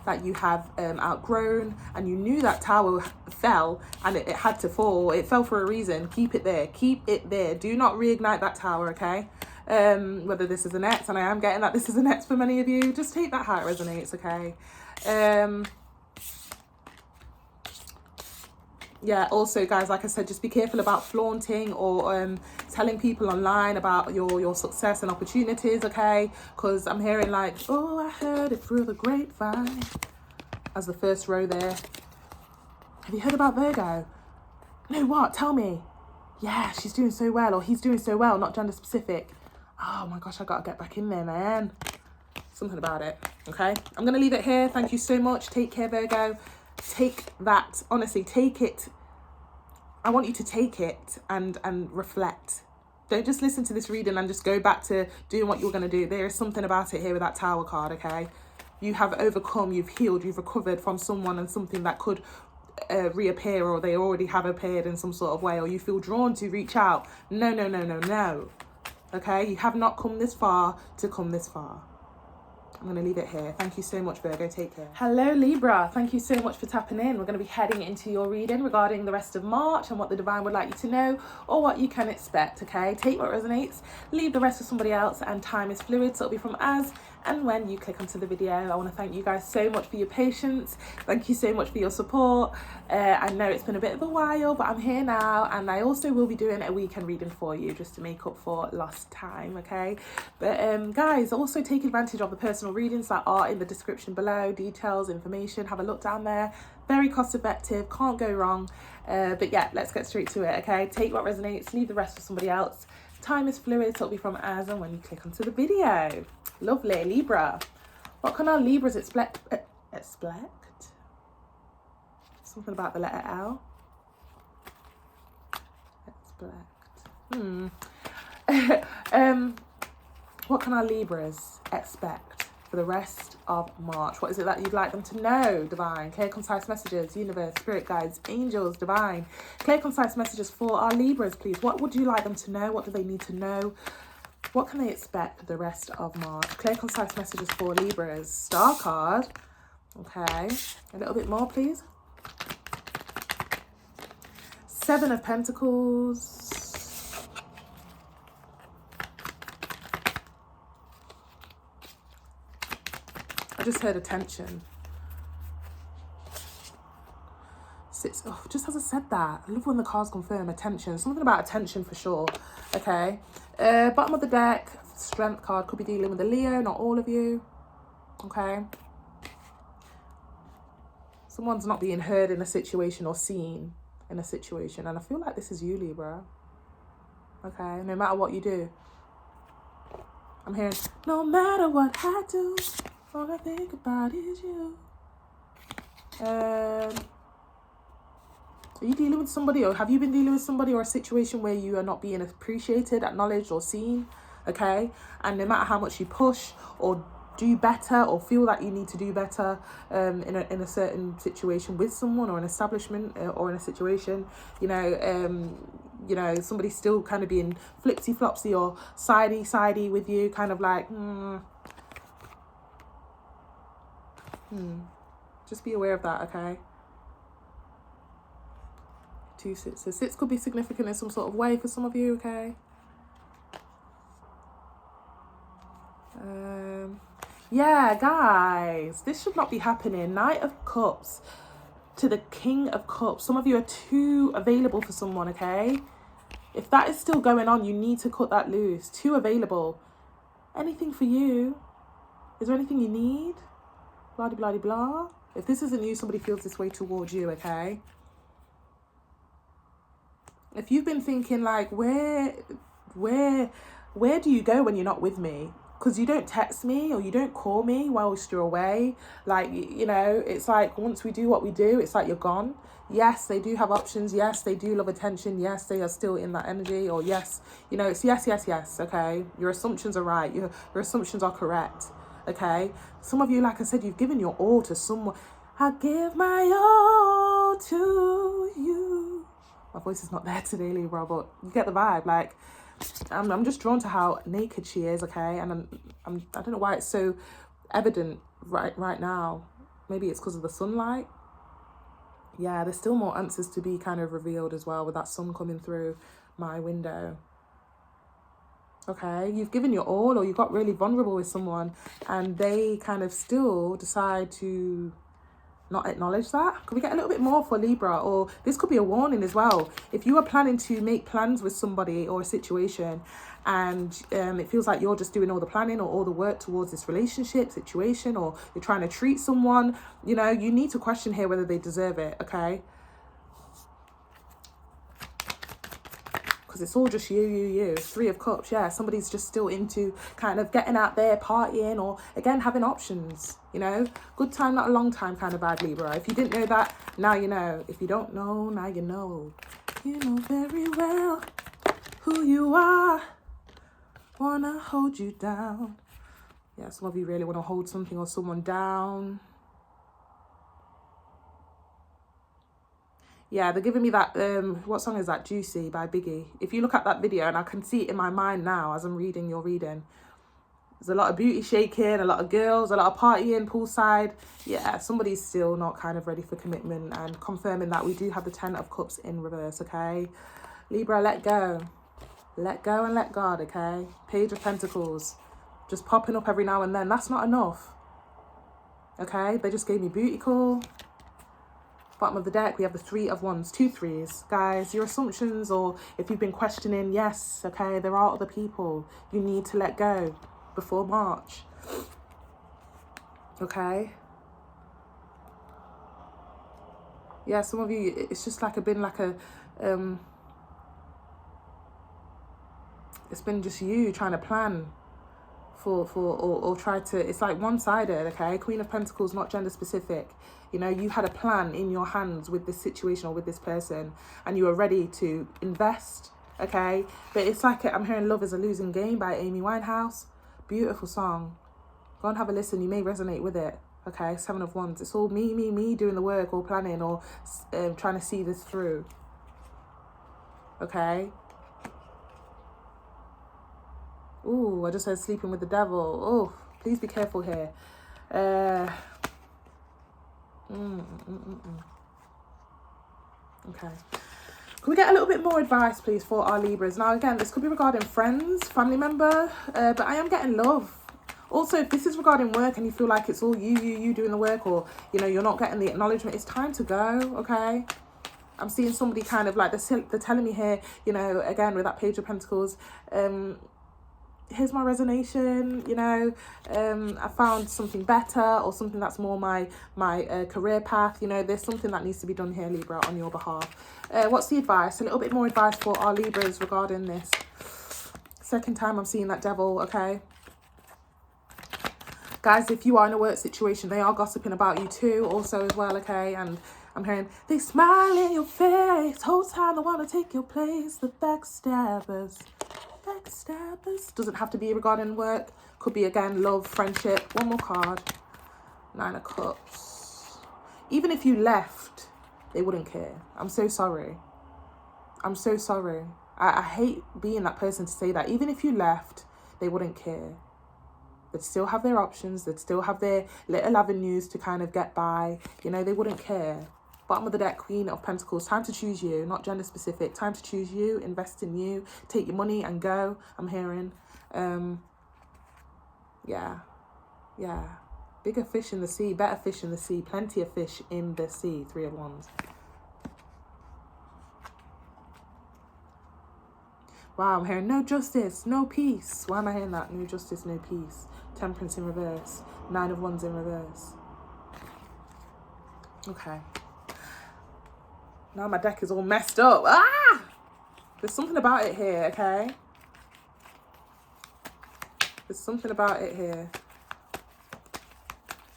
that you have outgrown and you knew that tower fell and it had to fall, it fell for a reason, keep it there. Keep it there. Do not reignite that tower, okay? Whether this is an ex, and I am getting that this is an ex for many of you, just take that how it resonates, okay? yeah, also guys, like I said, just be careful about flaunting or telling people online about your success and opportunities, okay? Because I'm hearing like, oh, I heard it through the grapevine, as the first row there. Have you heard about Virgo? No, what? Tell me. Yeah, she's doing so well, or he's doing so well, not gender specific. Oh my gosh, I gotta get back in there, man. Something about it. Okay, I'm gonna leave it here. Thank you so much. Take care, Virgo. Take that, honestly, take it. I want you to take it and reflect. Don't just listen to this reading and just go back to doing what you're going to do. There is something about it here with that Tower card, okay? You have overcome, you've healed, you've recovered from someone and something that could reappear, or they already have appeared in some sort of way, or you feel drawn to reach out. No. Okay? You have not come this far to come this far. I'm going to leave it here. Thank you so much, Virgo. Take care. Hello, Libra. Thank you so much for tapping in. We're going to be heading into your reading regarding the rest of March and what the divine would like you to know or what you can expect, okay? Take what resonates, leave the rest for somebody else, and time is fluid, so it'll be from as and when you click onto the video. I want to thank you guys so much for your patience. Thank you so much for your support. I know it's been a bit of a while, but I'm here now, and I also will be doing a weekend reading for you just to make up for lost time, okay? But guys, also take advantage of the personal readings that are in the description below. Details, information, have a look down there. Very cost effective, can't go wrong. But yeah, let's get straight to it, okay? Take what resonates, leave the rest for somebody else. Time is fluid, so it'll be from as and when you click onto the video. Lovely. Libra. What can our Libras expect? Something about the letter L. What can our Libras expect for the rest of March? What is it that you'd like them to know, divine? Clear, concise messages, universe, spirit guides, angels, divine. Clear, concise messages for our Libras, please. What would you like them to know? What do they need to know? What can they expect for the rest of March? Clear, concise messages for Libras. Star card. Okay. A little bit more, please. Seven of Pentacles. I just heard attention. Just as I said that, I love when the cards confirm attention. Something about attention for sure. Okay. Bottom of the deck, Strength card, could be dealing with a Leo, not all of you. Okay. Someone's not being heard in a situation or seen in a situation, and I feel like this is you, Libra. Okay, no matter what you do. I'm hearing, no matter what I do, all I think about is you. Are you dealing with somebody, or have you been dealing with somebody or a situation where you are not being appreciated, acknowledged, or seen? Okay, and no matter how much you push or do better or feel that you need to do better in a certain situation with someone or an establishment or in a situation, you know, somebody's still kind of being flipsy-flopsy or sidey with you, kind of like, Just be aware of that, okay? 2 6s. 6 could be significant in some sort of way for some of you, okay? Yeah, guys, this should not be happening. Knight of Cups to the King of Cups. Some of you are too available for someone, okay? If that is still going on, you need to cut that loose. Too available. Anything for you? Is there anything you need? Blah, blah, blah, blah. If this isn't you, somebody feels this way towards you, okay? If you've been thinking like, where do you go when you're not with me? Because you don't text me or you don't call me whilst you're away. Like, you know, it's like once we do what we do, it's like you're gone. Yes, they do have options. Yes, they do love attention. Yes, they are still in that energy. Or yes, you know, it's yes, okay? Your assumptions are right. Your assumptions are correct, okay? Some of you, like I said, you've given your all to someone. I give my all to you. My voice is not there today, Libra, but you get the vibe. Like, I'm just drawn to how naked she is, okay? And I don't know why it's so evident right now. Maybe it's because of the sunlight. Yeah, there's still more answers to be kind of revealed as well with that sun coming through my window. Okay, you've given your all, or you got really vulnerable with someone and they kind of still decide to not acknowledge that? Could we get a little bit more for Libra? Or this could be a warning as well. If you are planning to make plans with somebody or a situation, and it feels like you're just doing all the planning or all the work towards this relationship situation, or you're trying to treat someone, you know, you need to question here whether they deserve it, okay? Because it's all just you. Three of Cups, yeah. Somebody's just still into kind of getting out there, partying, or again, having options, you know. Good time, not a long time kind of vibe, Libra. If you didn't know that, now you know. If you don't know, now you know. You know very well who you are. Wanna hold you down. Yeah, some of you really want to hold something or someone down. Yeah, they're giving me that, what song is that? Juicy by Biggie. If you look at that video, and I can see it in my mind now as I'm reading your reading, there's a lot of booty shaking, a lot of girls, a lot of partying, poolside. Yeah, somebody's still not kind of ready for commitment, and confirming that we do have the 10 of Cups in reverse, okay? Libra, let go. Let go and let God, okay? Page of Pentacles. Just popping up every now and then. That's not enough. Okay? They just gave me booty call. Bottom of the deck, we have the 3 of Wands. 2 3s. Guys, your assumptions, or if you've been questioning, yes, okay, there are other people. You need to let go before March. Okay? Yeah, some of you, it's just like been like a... it's been just you trying to plan or try to, it's like one-sided, okay? Queen of Pentacles, not gender specific. You know, you had a plan in your hands with this situation or with this person, and you were ready to invest, okay? But it's like, I'm hearing Love is a Losing Game by Amy Winehouse. Beautiful song. Go and have a listen. You may resonate with it, okay? 7 of Wands. It's all me doing the work, or planning, or trying to see this through, okay? Ooh, I just heard sleeping with the devil. Oh, please be careful here. Okay. Can we get a little bit more advice, please, for our Libras? Now, again, this could be regarding friends, family member, but I am getting love. Also, if this is regarding work and you feel like it's all you doing the work, or, you know, you're not getting the acknowledgement, it's time to go, okay? I'm seeing somebody kind of like, they're telling me here, you know, again, with that Page of Pentacles, here's my resignation, you know, I found something better, or something that's more my career path. You know, there's something that needs to be done here, Libra, on your behalf. What's the advice? A little bit more advice for our Libras regarding this. Second time I'm seeing that devil, okay? Guys, if you are in a work situation, they are gossiping about you too, also as well, okay? And I'm hearing, they smile in your face, whole time they want to take your place, the backstabbers. Backstabbers. Doesn't have to be regarding work. Could be, again, love, friendship. One more card. 9 of Cups. Even if you left, they wouldn't care. I'm so sorry. I'm so sorry. I hate being that person to say that. Even if you left, they wouldn't care. They'd still have their options. They'd still have their little avenues to kind of get by. You know, they wouldn't care. Bottom of the deck, Queen of Pentacles. Time to choose you, not gender specific. Time to choose you, invest in you, take your money and go, I'm hearing. Yeah. Bigger fish in the sea, better fish in the sea, plenty of fish in the sea. 3 of Wands. Wow, I'm hearing no justice, no peace. Why am I hearing that? No justice, no peace. Temperance in reverse. 9 of Wands in reverse. Okay. Now my deck is all messed up. Ah! There's something about it here, okay? There's something about it here.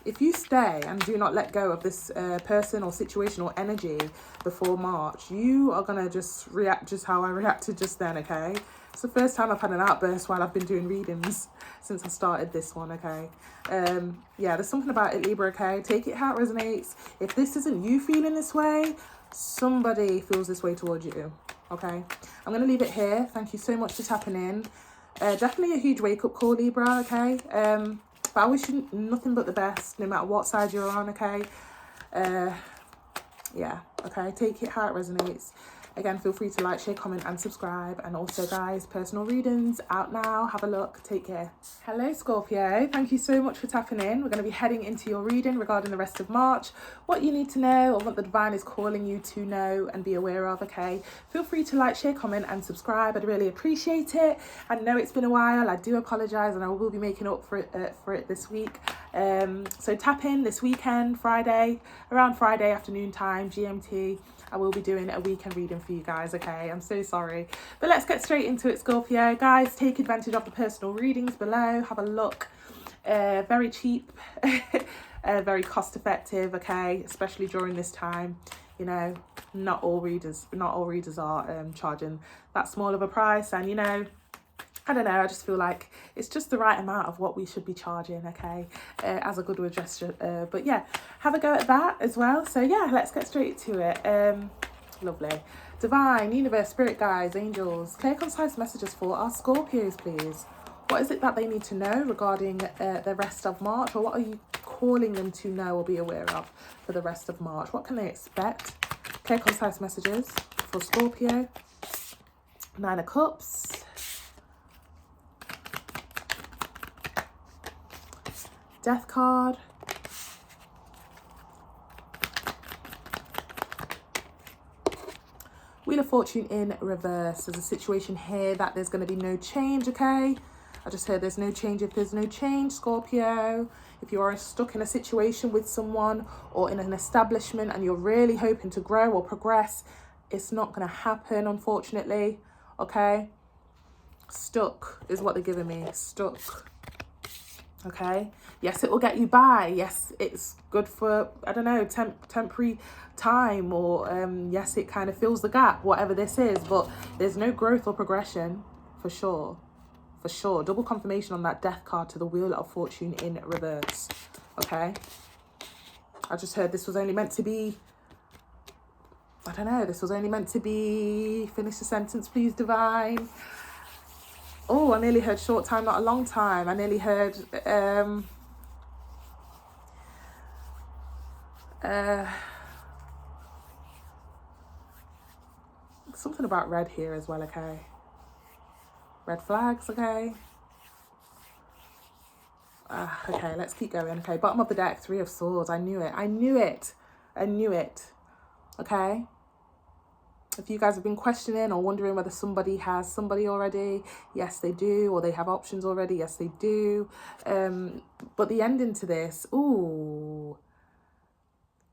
If you stay and do not let go of this person or situation or energy before March, you are going to just react just how I reacted just then, okay? It's the first time I've had an outburst while I've been doing readings since I started this one, okay? Yeah, there's something about it, Libra, okay? Take it how it resonates. If this isn't you feeling this way, somebody feels this way towards you, okay? I'm going to leave it here. Thank you so much for tapping in. Definitely a huge wake-up call, Libra, okay? But I wish you nothing but the best, no matter what side you're on, okay? Yeah, okay? Take it how it resonates. Again, feel free to like, share, comment and subscribe. And also guys, personal readings out now. Have a look. Take care. Hello Scorpio, thank you so much for tapping in. We're going to be heading into your reading regarding the rest of March, what you need to know or what the divine is calling you to know and be aware of. Okay, feel free to like, share, comment and subscribe. I'd really appreciate it. I know it's been a while. I do apologize, and I will be making up for it this week. So tap in this weekend, Friday, around Friday afternoon time, GMT. I will be doing a weekend reading for you guys, okay? I'm so sorry. But let's get straight into it, Scorpio. Guys, take advantage of the personal readings below. Have a look. Very cheap, very cost effective, okay? Especially during this time. You know, not all readers are charging that small of a price. And, you know, I don't know, I just feel like it's just the right amount of what we should be charging, okay, as a goodwill gesture. But yeah, have a go at that as well. So yeah, let's get straight to it. Lovely. Divine, universe, spirit guides, angels, clear, concise messages for our Scorpios, please. What is it that they need to know regarding the rest of March? Or what are you calling them to know or be aware of for the rest of March? What can they expect? Clear, concise messages for Scorpio. 9 of Cups. Death card. Wheel of Fortune in reverse. There's a situation here that there's going to be no change, okay? I just heard there's no change. If there's no change, Scorpio, if you are stuck in a situation with someone or in an establishment and you're really hoping to grow or progress, it's not going to happen, unfortunately, okay? Stuck is what they're giving me. Stuck. Okay, yes, it will get you by. Yes, it's good for, I don't know, temporary time, or yes, it kind of fills the gap, whatever this is, but there's no growth or progression for sure. Double confirmation on that death card to the Wheel of Fortune in reverse. Okay, I just heard this was only meant to be, I don't know, this was only meant to be, finish the sentence please, divine. Oh, I nearly heard short time, not a long time. I nearly heard something about red here as well, okay? Red flags, okay? Okay, let's keep going, okay? Bottom of the deck, 3 of Swords. I knew it. Okay? If you guys have been questioning or wondering whether somebody has somebody already, yes, they do. Or they have options already, yes, they do. But the ending to this, ooh.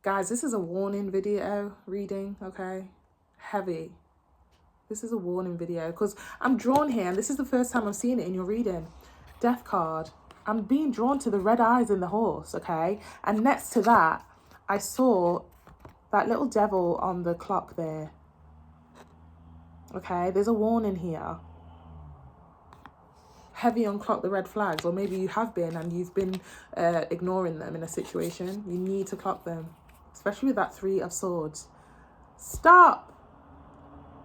Guys, this is a warning video reading, okay? Heavy. This is a warning video because I'm drawn here, and this is the first time I'm seeing it in your reading. Death card. I'm being drawn to the red eyes in the horse, okay? And next to that, I saw that little devil on the clock there. Okay, there's a warning here. Heavy on clock the red flags, or maybe you have been and you've been ignoring them in a situation. You need to clock them, especially with that 3 of Swords. Stop!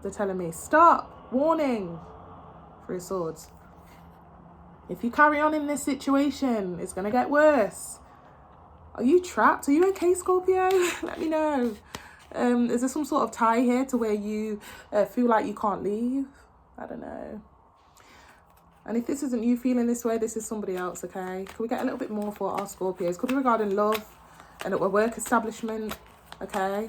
They're telling me, stop! Warning! 3 of Swords. If you carry on in this situation, it's going to get worse. Are you trapped? Are you okay, Scorpio? Let me know. Is there some sort of tie here to where you feel like you can't leave? I don't know. And if this isn't you feeling this way, this is somebody else, okay? Can we get a little bit more for our Scorpios? Could be regarding love and a work establishment, okay?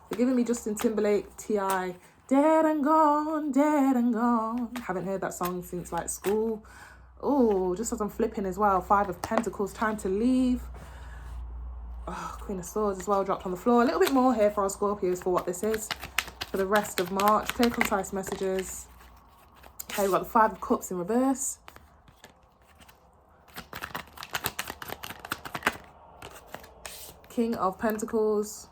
They're giving me Justin Timberlake, T.I. Dead and gone, dead and gone. Haven't heard that song since like school. Oh, just as I'm flipping as well. 5 of Pentacles, time to leave. Oh, Queen of Swords as well dropped on the floor. A little bit more here for our Scorpios for what this is for the rest of March. Clear, concise messages. Okay, we've got the 5 of Cups in reverse. King of Pentacles.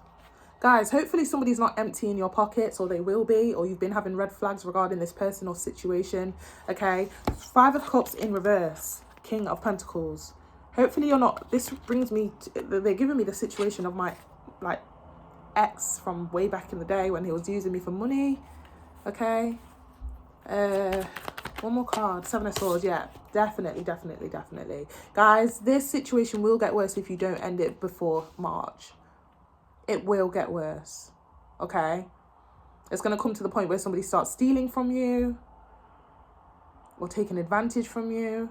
Guys, hopefully somebody's not emptying your pockets, or they will be, or you've been having red flags regarding this person or situation, okay? 5 of Cups in reverse. King of Pentacles. Hopefully you're not, this brings me, they're giving me the situation of my, like, ex from way back in the day when he was using me for money, okay? One more card, 7 of Swords, yeah, definitely. Guys, this situation will get worse if you don't end it before March. It will get worse, okay? It's going to come to the point where somebody starts stealing from you, or taking advantage from you,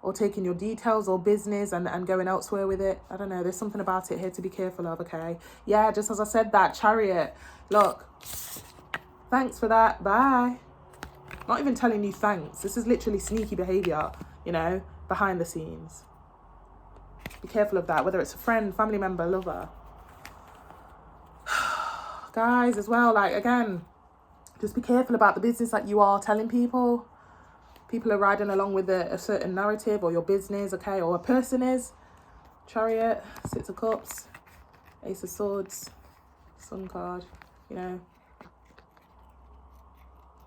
or taking your details or business and going elsewhere with it. I don't know. There's something about it here to be careful of, okay? Yeah, just as I said that, Chariot. Look, thanks for that. Bye. Not even telling you thanks. This is literally sneaky behavior, you know, behind the scenes. Be careful of that, whether it's a friend, family member, lover. Guys, as well, like, again, just be careful about the business that you are telling people. People are riding along with a certain narrative, or your business, okay, or a person is. Chariot, Six of Cups, Ace of Swords, Sun card, you know.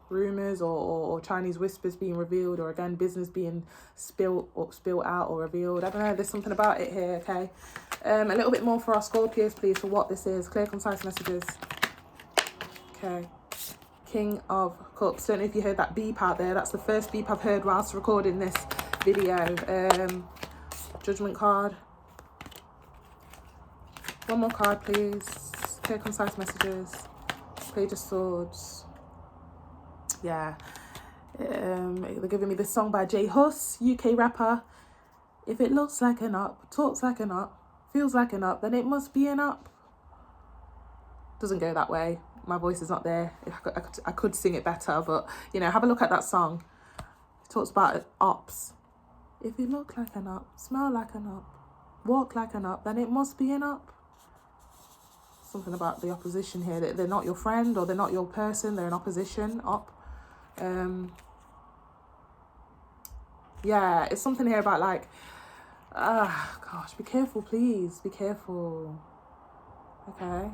Rumours or Chinese whispers being revealed, or again, business being spilt out or revealed. I don't know, there's something about it here, okay? A little bit more for our Scorpios, please, for what this is. Clear, concise messages. Okay. King of Cups. Don't know if you heard that beep out there. That's the first beep I've heard whilst recording this video. Judgment card. One more card, please. Clear, concise messages. Page of Swords. Yeah. They're giving me this song by J Hus, UK rapper. If it looks like an up, talks like an up, feels like an up, then it must be an up. Doesn't go that way. My voice is not there. I could sing it better, but, you know, have a look at that song. It talks about ups. If you look like an up, smell like an up, walk like an up, then it must be an up. Something about the opposition here. They're not your friend, or they're not your person. They're in opposition. Up. Yeah, it's something here about, like, gosh, be careful, please. Be careful. Okay.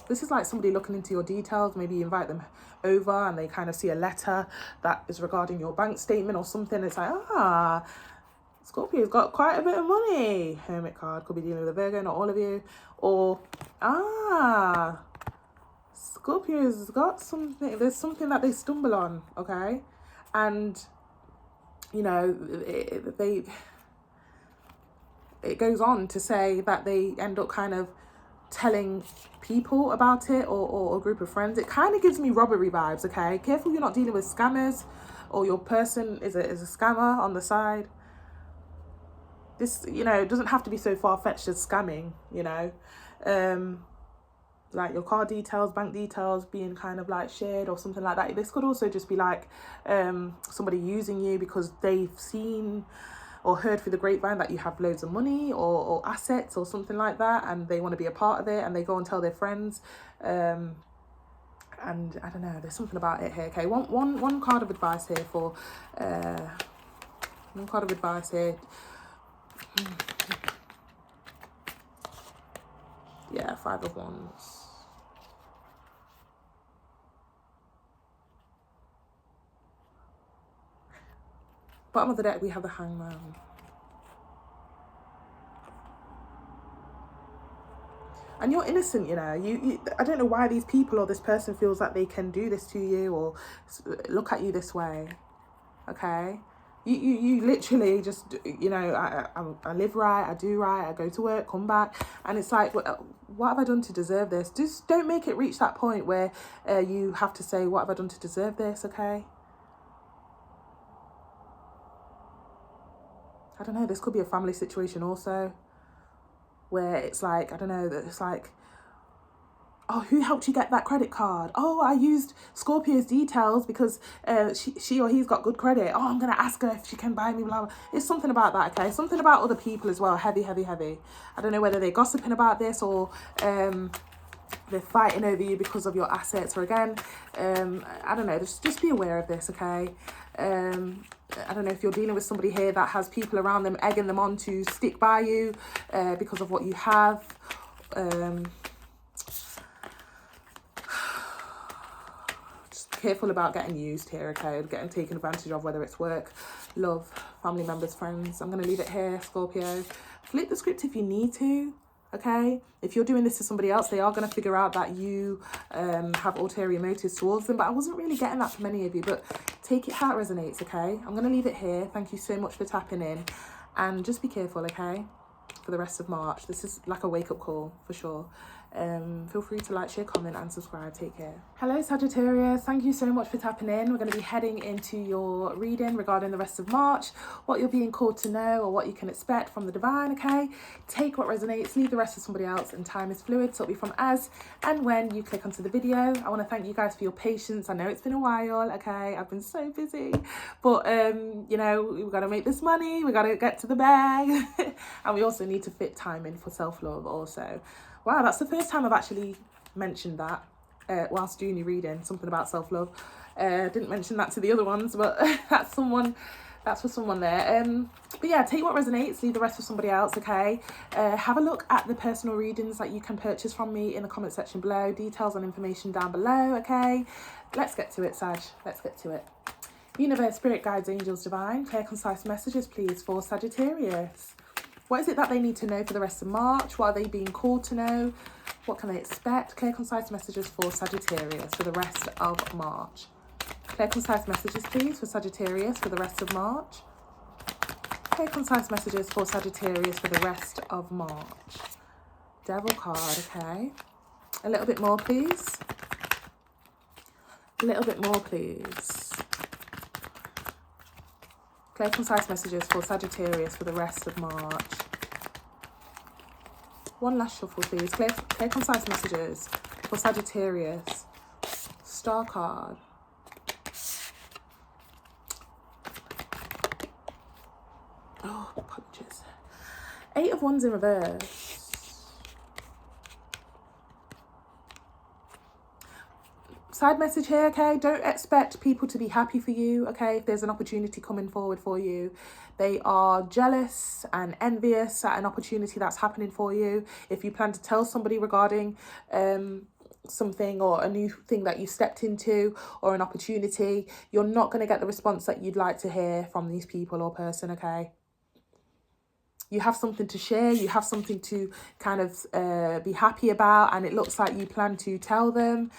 This is like somebody looking into your details. Maybe you invite them over and they kind of see a letter that is regarding your bank statement or something. It's like, Scorpio's got quite a bit of money. Hermit card, could be dealing with a Virgo, not all of you. Or, Scorpio's got something, there's something that they stumble on, okay? And, you know, it goes on to say that they end up kind of telling people about it, or a group of friends. It kind of gives me robbery vibes, okay? Careful you're not dealing with scammers, or your person is a scammer on the side. This, you know, doesn't have to be so far-fetched as scamming, you know. Like your card details, bank details being kind of like shared or something like that. This could also just be like somebody using you because they've seen or heard through the grapevine that you have loads of money or assets or something like that, and they want to be a part of it, and they go and tell their friends. And I don't know, there's something about it here. Okay, one card of advice here for one card of advice here. Yeah, 5 of Wands. Bottom of the deck, we have the Hangman. And you're innocent, you know. You I don't know why these people or this person feels that they can do this to you or look at you this way. Okay? You literally just, you know, I live right, I do right, I go to work, come back, and it's like, what have I done to deserve this? Just don't make it reach that point where you have to say, what have I done to deserve this, okay? I don't know, this could be a family situation also, where it's like, I don't know, that it's like, oh, who helped you get that credit card? Oh, I used Scorpio's details because she or he's got good credit. Oh, I'm going to ask her if she can buy me, blah, blah. It's something about that, okay? Something about other people as well. Heavy, heavy, heavy. I don't know whether they're gossiping about this or they're fighting over you because of your assets. Or again, I don't know. Just be aware of this, okay? I don't know if you're dealing with somebody here that has people around them egging them on to stick by you because of what you have. Careful about getting used here, okay? Getting taken advantage of, whether it's work, love, family members, friends. I'm going to leave it here, Scorpio. Flip the script if you need to, okay? If you're doing this to somebody else, they are going to figure out that you have ulterior motives towards them. But I wasn't really getting that from any of you. But take it how it resonates, okay? I'm going to leave it here. Thank you so much for tapping in. And just be careful, okay? For the rest of March. This is like a wake-up call, for sure. Feel free to like, share, comment and subscribe. Take care. Hello Sagittarius, thank you so much for tapping in. We're going to be heading into your reading regarding the rest of March, what you're being called to know or what you can expect from the divine. Okay, take what resonates, leave the rest for somebody else, and time is fluid, so it'll be from as and when you click onto the video. I want to thank you guys for your patience. I know it's been a while. Okay, I've been so busy, but you know, we've got to make this money, we got to get to the bag and we also need to fit time in for self-love also. Wow, that's the first time I've actually mentioned that whilst doing your reading, something about self-love. Didn't mention that to the other ones, but that's for someone there. But yeah, take what resonates, leave the rest for somebody else. Okay, have a look at the personal readings that you can purchase from me in the comment section below. Details and information down below. Okay, let's get to it, Sag. Let's get to it. Universe, spirit guides, angels, divine, clear, concise messages, please, for Sagittarius. What is it that they need to know for the rest of March? What are they being called to know? What can they expect? Clear, concise messages for Sagittarius for the rest of March. Clear, concise messages, please, for Sagittarius for the rest of March. Clear, concise messages for Sagittarius for the rest of March. Devil card, okay. A little bit more, please. A little bit more, please. Clear, concise messages for Sagittarius for the rest of March. One last shuffle, please. Clear, concise messages for Sagittarius. Star card. Oh, apologies. 8 of Wands in reverse. Side message here, okay? Don't expect people to be happy for you, okay? If there's an opportunity coming forward for you, they are jealous and envious at an opportunity that's happening for you. If you plan to tell somebody regarding something or a new thing that you stepped into or an opportunity, you're not going to get the response that you'd like to hear from these people or person, okay? You have something to share, you have something to kind of be happy about, and it looks like you plan to tell them,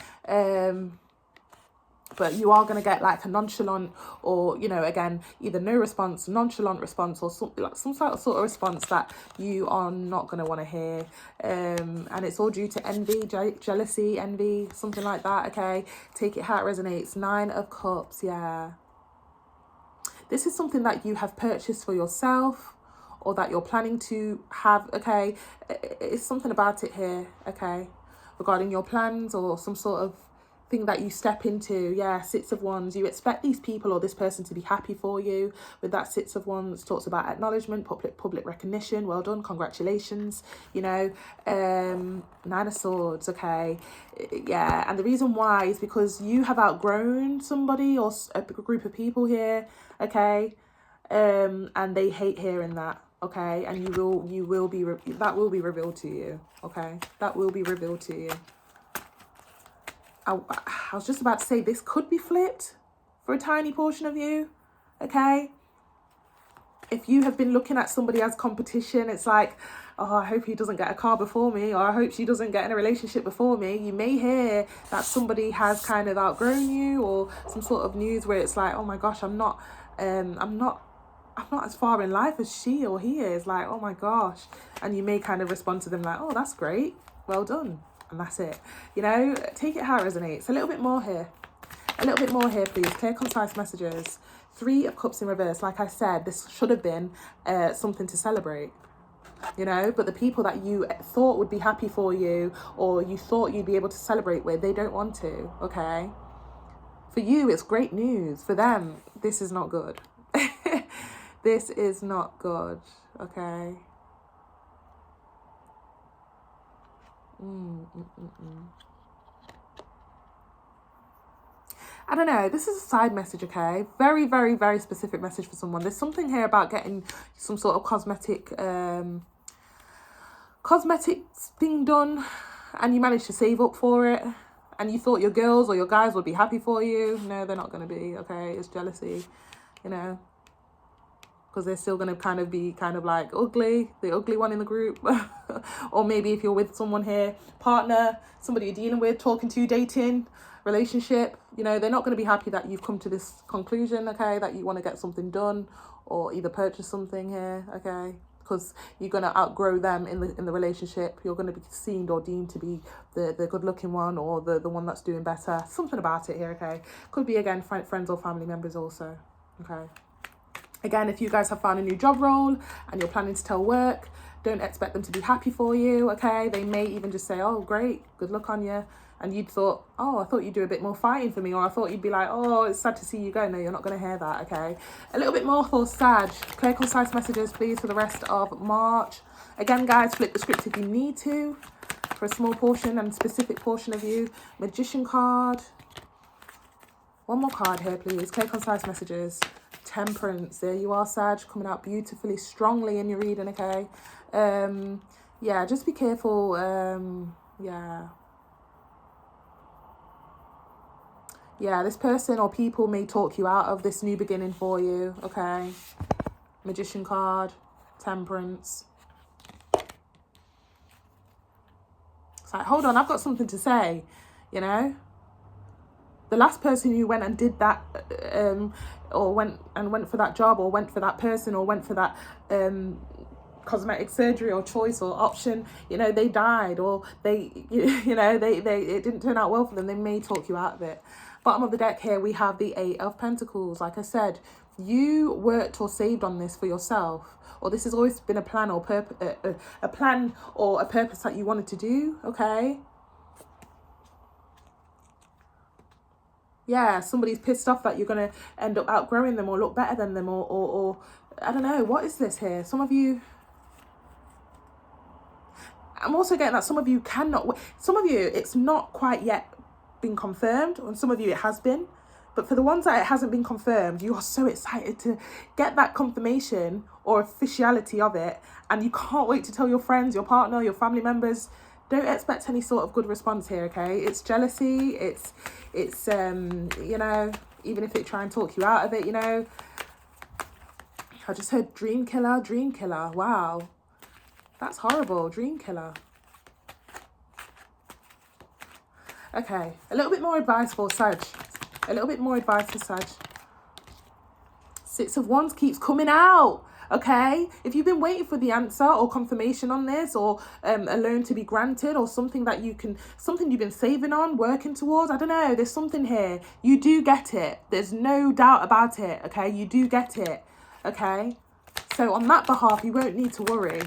but you are going to get like a nonchalant or, you know, again, either no response, nonchalant response, or something like some sort of response that you are not going to want to hear, and it's all due to envy, jealousy, envy, something like that. Okay, take it how it resonates. 9 of Cups. Yeah, this is something that you have purchased for yourself or that you're planning to have. Okay, it's something about it here, okay, regarding your plans or some sort of thing that you step into. Yeah, 6 of Wands. You expect these people or this person to be happy for you. With that 6 of Wands, talks about acknowledgement, public recognition. Well done, congratulations. You know, 9 of Swords. Okay, yeah, and the reason why is because you have outgrown somebody or a group of people here. Okay, and they hate hearing that. Okay, and you will be that will be revealed to you. Okay, that will be revealed to you. I was just about to say this could be flipped for a tiny portion of you. Okay, if you have been looking at somebody as competition, it's like, oh, I hope he doesn't get a car before me, or I hope she doesn't get in a relationship before me. You may hear that somebody has kind of outgrown you, or some sort of news where it's like, oh my gosh, I'm not as far in life as she or he is. Like, oh my gosh. And you may kind of respond to them like, oh, that's great, well done. And that's it. You know, take it how it resonates. A little bit more here. A little bit more here, please. Clear, concise messages. 3 of Cups in reverse. Like I said, this should have been something to celebrate. You know, but the people that you thought would be happy for you, or you thought you'd be able to celebrate with, they don't want to, okay? For you, it's great news. For them, this is not good. This is not good, okay? I don't know, this is a side message, okay? Very, very, very specific message for someone. There's something here about getting some sort of cosmetics thing done, and you managed to save up for it, and you thought your girls or your guys would be happy for you. No, they're not going to be, okay? It's jealousy, you know, because they're still going to kind of be kind of like ugly, the ugly one in the group. Or maybe if you're with someone here, partner, somebody you're dealing with, talking to, dating, relationship, you know, they're not going to be happy that you've come to this conclusion, okay, that you want to get something done or either purchase something here, okay? because you're going to outgrow them in the relationship. You're going to be seen or deemed to be the good looking one, or the one that's doing better. Something about it here, okay? Could be, again, friends or family members also, okay? Again, if you guys have found a new job role and you're planning to tell work, don't expect them to be happy for you, okay? They may even just say, oh, great, good luck on you. And you'd thought, oh, I thought you'd do a bit more fighting for me, or I thought you'd be like, oh, it's sad to see you go. No, you're not going to hear that, okay? A little bit more for Sag. Clear, concise messages, please, for the rest of March. Again, guys, flip the script if you need to, for a small portion and specific portion of you. Magician card. One more card here, please. Clear, concise messages. Temperance. There you are, Sag, coming out beautifully, strongly in your reading, okay? Yeah, just be careful. Yeah, this person or people may talk you out of this new beginning for you, okay? Magician card, Temperance. It's like, hold on, I've got something to say, you know? The last person who went and did that, or went for that job, or went for that person, or went for that cosmetic surgery or choice or option, you know, they died, or they it didn't turn out well for them. They may talk you out of it. Bottom of the deck here, we have the Eight of Pentacles. Like I said, you worked or saved on this for yourself, or this has always been a plan or a plan or a purpose that you wanted to do, okay? Yeah, somebody's pissed off that you're going to end up outgrowing them or look better than them, or I don't know, what is this here? Some of you, I'm also getting that some of you, it's not quite yet been confirmed, and some of you it has been. But for the ones that it hasn't been confirmed, you are so excited to get that confirmation or officiality of it, and you can't wait to tell your friends, your partner, your family members. Don't expect any sort of good response here, okay? It's jealousy, it's you know, even if they try and talk you out of it, you know. I just heard dream killer, wow. That's horrible, dream killer. Okay, a little bit more advice for Sag. Six of Wands keeps coming out, okay? If you've been waiting for the answer or confirmation on this, or a loan to be granted, or something you've been saving on, working towards, I don't know, there's something here. You do get it. There's no doubt about it, okay? You do get it, okay? So on that behalf, you won't need to worry.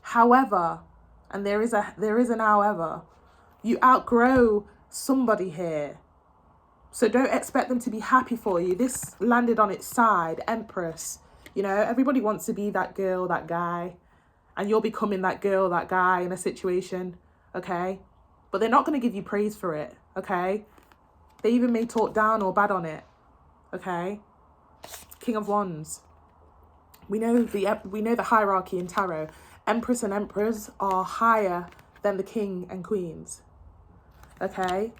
However, and there is an however, you outgrow somebody here. So don't expect them to be happy for you. This landed on its side, Empress. You know, everybody wants to be that girl, that guy. And you're becoming that girl, that guy in a situation, okay? But they're not going to give you praise for it, okay? They even may talk down or bad on it, okay? King of Wands. We know the hierarchy in tarot. Empress and Emperors are higher than the king and queens, okay?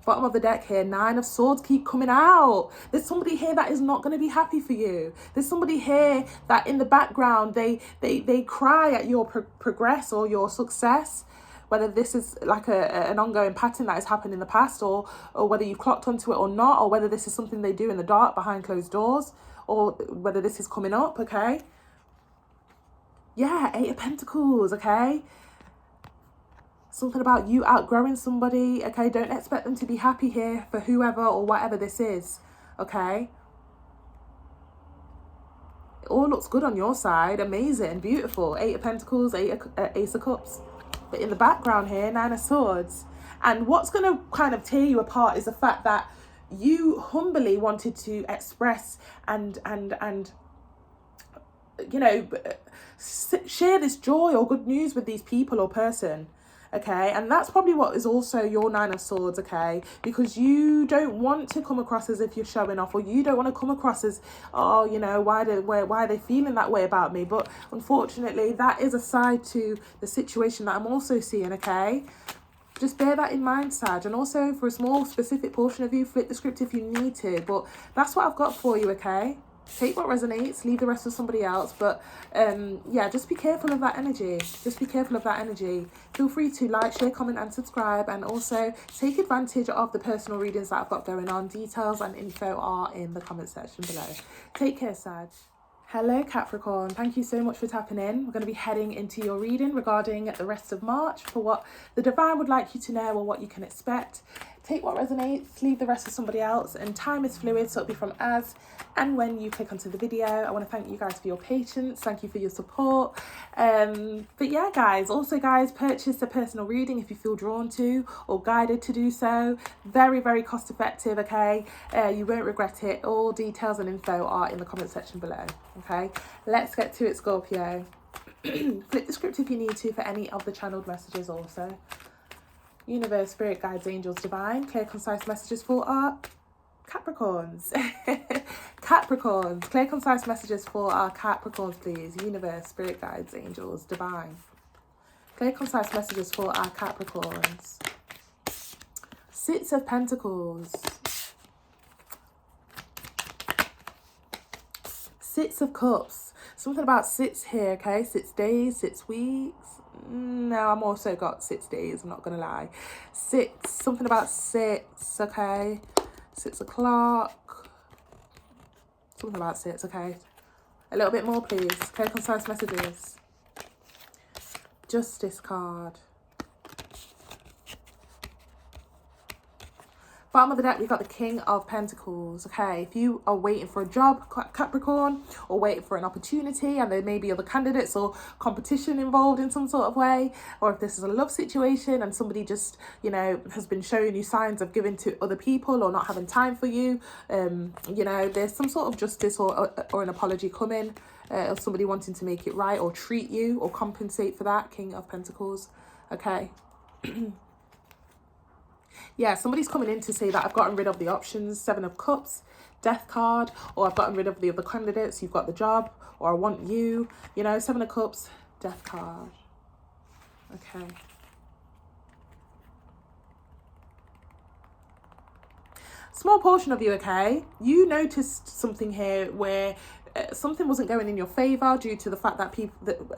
Bottom of the deck here, Nine of Swords keep coming out. There's somebody here that is not going to be happy for you. There's somebody here that in the background, they cry at your progress or your success, whether this is like an ongoing pattern that has happened in the past, or whether you've clocked onto it or not, or whether this is something they do in the dark behind closed doors, or whether this is coming up, okay? Yeah, Eight of Pentacles, okay? Something about you outgrowing somebody, okay? Don't expect them to be happy here for whoever or whatever this is, okay? It all looks good on your side. Amazing, beautiful. Eight of Pentacles, Ace of Cups. But in the background here, Nine of Swords. And what's going to kind of tear you apart is the fact that you humbly wanted to express and you know, share this joy or good news with these people or person, okay? And that's probably what is also your Nine of Swords, okay? Because you don't want to come across as if you're showing off, or you don't want to come across as, oh, you know, why are they feeling that way about me? But unfortunately, that is a side to the situation that I'm also seeing, okay? Just bear that in mind, Sag. And also, for a small specific portion of you, flip the script if you need to. But that's what I've got for you, okay? Take what resonates, leave the rest with somebody else. But yeah, just be careful of that energy. Just be careful of that energy. Feel free to like, share, comment and subscribe, and also take advantage of the personal readings that I've got going on. Details and info are in the comment section below. Take care, Sag. Hello Capricorn, thank you so much for tapping in. We're going to be heading into your reading regarding the rest of March for what the divine would like you to know or what you can expect. Take what resonates, leave the rest with somebody else, and time is fluid, so it'll be from as and when you click onto the video. I want to thank you guys for your patience, thank you for your support. But yeah guys, also guys, purchase a personal reading if you feel drawn to or guided to do so. Very, very cost effective, okay? You won't regret it. All details and info are in the comment section below, okay? Let's get to it, Scorpio. Flip the script if you need to for any of the channeled messages also. Universe, spirit, guides, angels, divine. Clear, concise messages for our Capricorns. Capricorns. Clear, concise messages for our Capricorns, please. Universe, spirit, guides, angels, divine. Clear, concise messages for our Capricorns. Six of Pentacles. Six of Cups. Something about six here, okay? 6 days, 6 weeks. No, I'm also got 6 days, I'm not gonna lie. Six, something about six, okay? 6 o'clock. Something about six, okay? A little bit more, please. Okay, concise messages. Justice card. Bottom of the deck, we've got the King of Pentacles, okay? If you are waiting for a job, Capricorn, or waiting for an opportunity, and there may be other candidates or competition involved in some sort of way, or if this is a love situation and somebody just, you know, has been showing you signs of giving to other people or not having time for you, you know, there's some sort of justice or an apology coming, of somebody wanting to make it right or treat you or compensate for that, King of Pentacles, okay? Yeah, somebody's coming in to say that I've gotten rid of the options. 7 of Cups, Death card, or I've gotten rid of the other candidates. You've got the job, or I want you. You know, 7 of Cups, Death card. Okay. Small portion of you, okay? You noticed something here where something wasn't going in your favour due to the fact that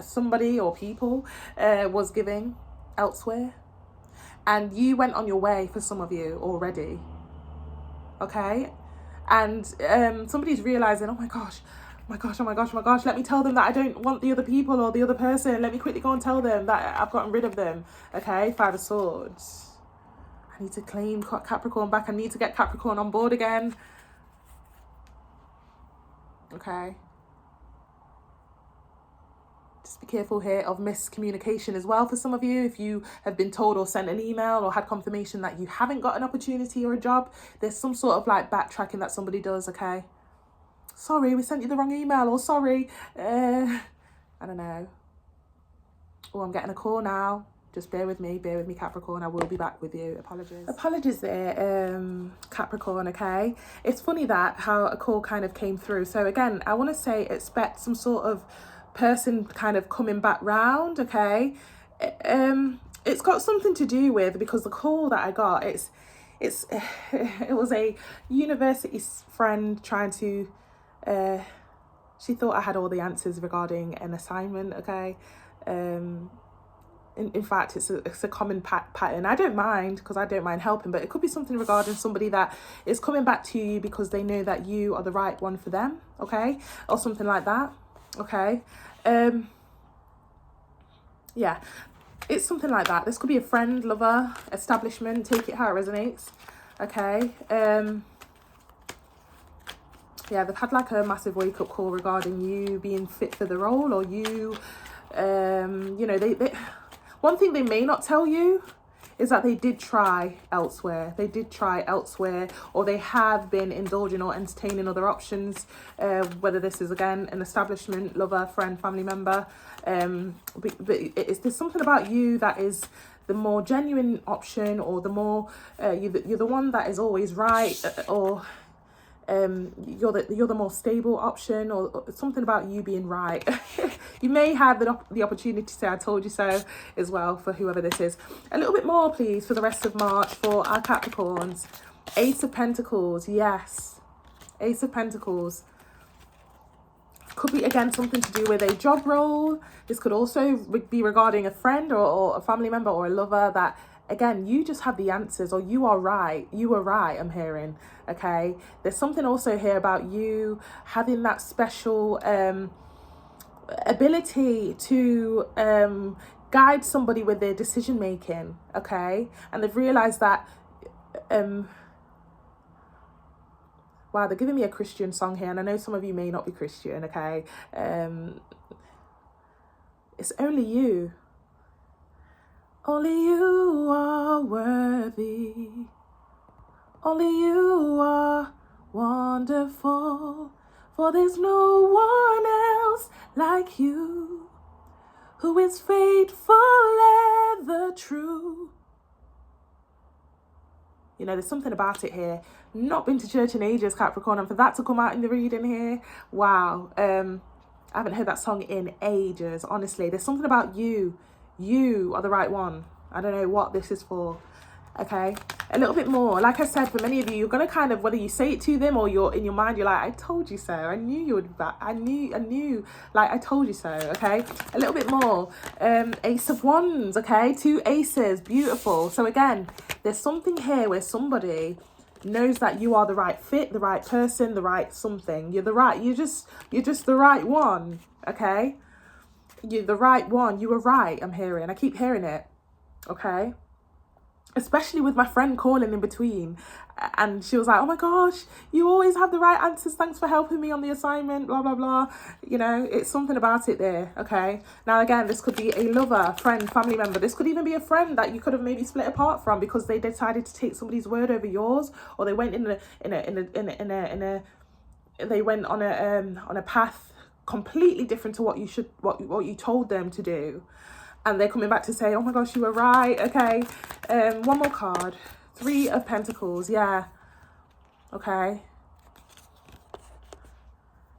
somebody or people was giving elsewhere. And you went on your way for some of you already, okay? And somebody's realising, oh my gosh, let me tell them that I don't want the other people or the other person. Let me quickly go and tell them that I've gotten rid of them, okay? 5 of Swords. I need to claim Capricorn back. I need to get Capricorn on board again, okay? Just be careful here of miscommunication as well for some of you. If you have been told or sent an email or had confirmation that you haven't got an opportunity or a job, there's some sort of like backtracking that somebody does, okay? Sorry, we sent you the wrong email, or sorry, I don't know. Oh, I'm getting a call now. Just bear with me, Capricorn. I will be back with you. Apologies there, Capricorn, okay? It's funny that how a call kind of came through. So again, I want to say expect some sort of person kind of coming back round, okay? It's got something to do with, because the call that I got, it was a university friend trying to, she thought I had all the answers regarding an assignment, okay? In fact, it's a common pattern. I don't mind, because I don't mind helping, but it could be something regarding somebody that is coming back to you because they know that you are the right one for them, okay? Or something like that. Okay, yeah, it's something like that. This could be a friend, lover, establishment, take it how it resonates, okay? Yeah, they've had like a massive wake-up call regarding you being fit for the role, or you, you know, they one thing they may not tell you is that they did try elsewhere. Or they have been indulging or entertaining other options, whether this is, again, an establishment, lover, friend, family member. But there's something about you that is the more genuine option, or the more, you're the one that is always right, or you're the more stable option, or something about you being right. You may have the opportunity to say I told you so as well, for whoever this is. A little bit more please for the rest of March for our Capricorns. Ace of Pentacles, yes, Ace of Pentacles. Could be, again, something to do with a job role. This could also be regarding a friend or a family member or a lover that, again, you just have the answers, or you are right. You were right, I'm hearing, okay? There's something also here about you having that special ability to guide somebody with their decision making, okay? And they've realized that wow, they're giving me a Christian song here, and I know some of you may not be Christian, okay? It's only you. Only you are worthy. Only you are wonderful. For there's no one else like you, who is faithful, ever true. You know, there's something about it here. Not been to church in ages, Capricorn, and for that to come out in the reading here, wow. I haven't heard that song in ages, honestly. There's something about you. You are the right one. I don't know what this is for, okay? A little bit more. Like I said, for many of you, you're going to kind of, whether you say it to them or you're in your mind, you're like, I told you so. I knew you would be back. I knew, like, I told you so, okay? A little bit more. Ace of Wands, okay? 2 aces, beautiful. So again, there's something here where somebody knows that you are the right fit, the right person, the right something. You're just the right one, okay? You're the right one. You were right, I'm hearing. I keep hearing it, okay? Especially with my friend calling in between, and she was like, oh my gosh, you always have the right answers, thanks for helping me on the assignment, blah blah blah. You know, it's something about it there, okay? Now again, this could be a lover, friend, family member. This could even be a friend that you could have maybe split apart from because they decided to take somebody's word over yours, or they went they went on a path completely different to what you told them to do. And they're coming back to say, oh my gosh, you were right, okay? One more card. 3 of Pentacles, yeah. Okay.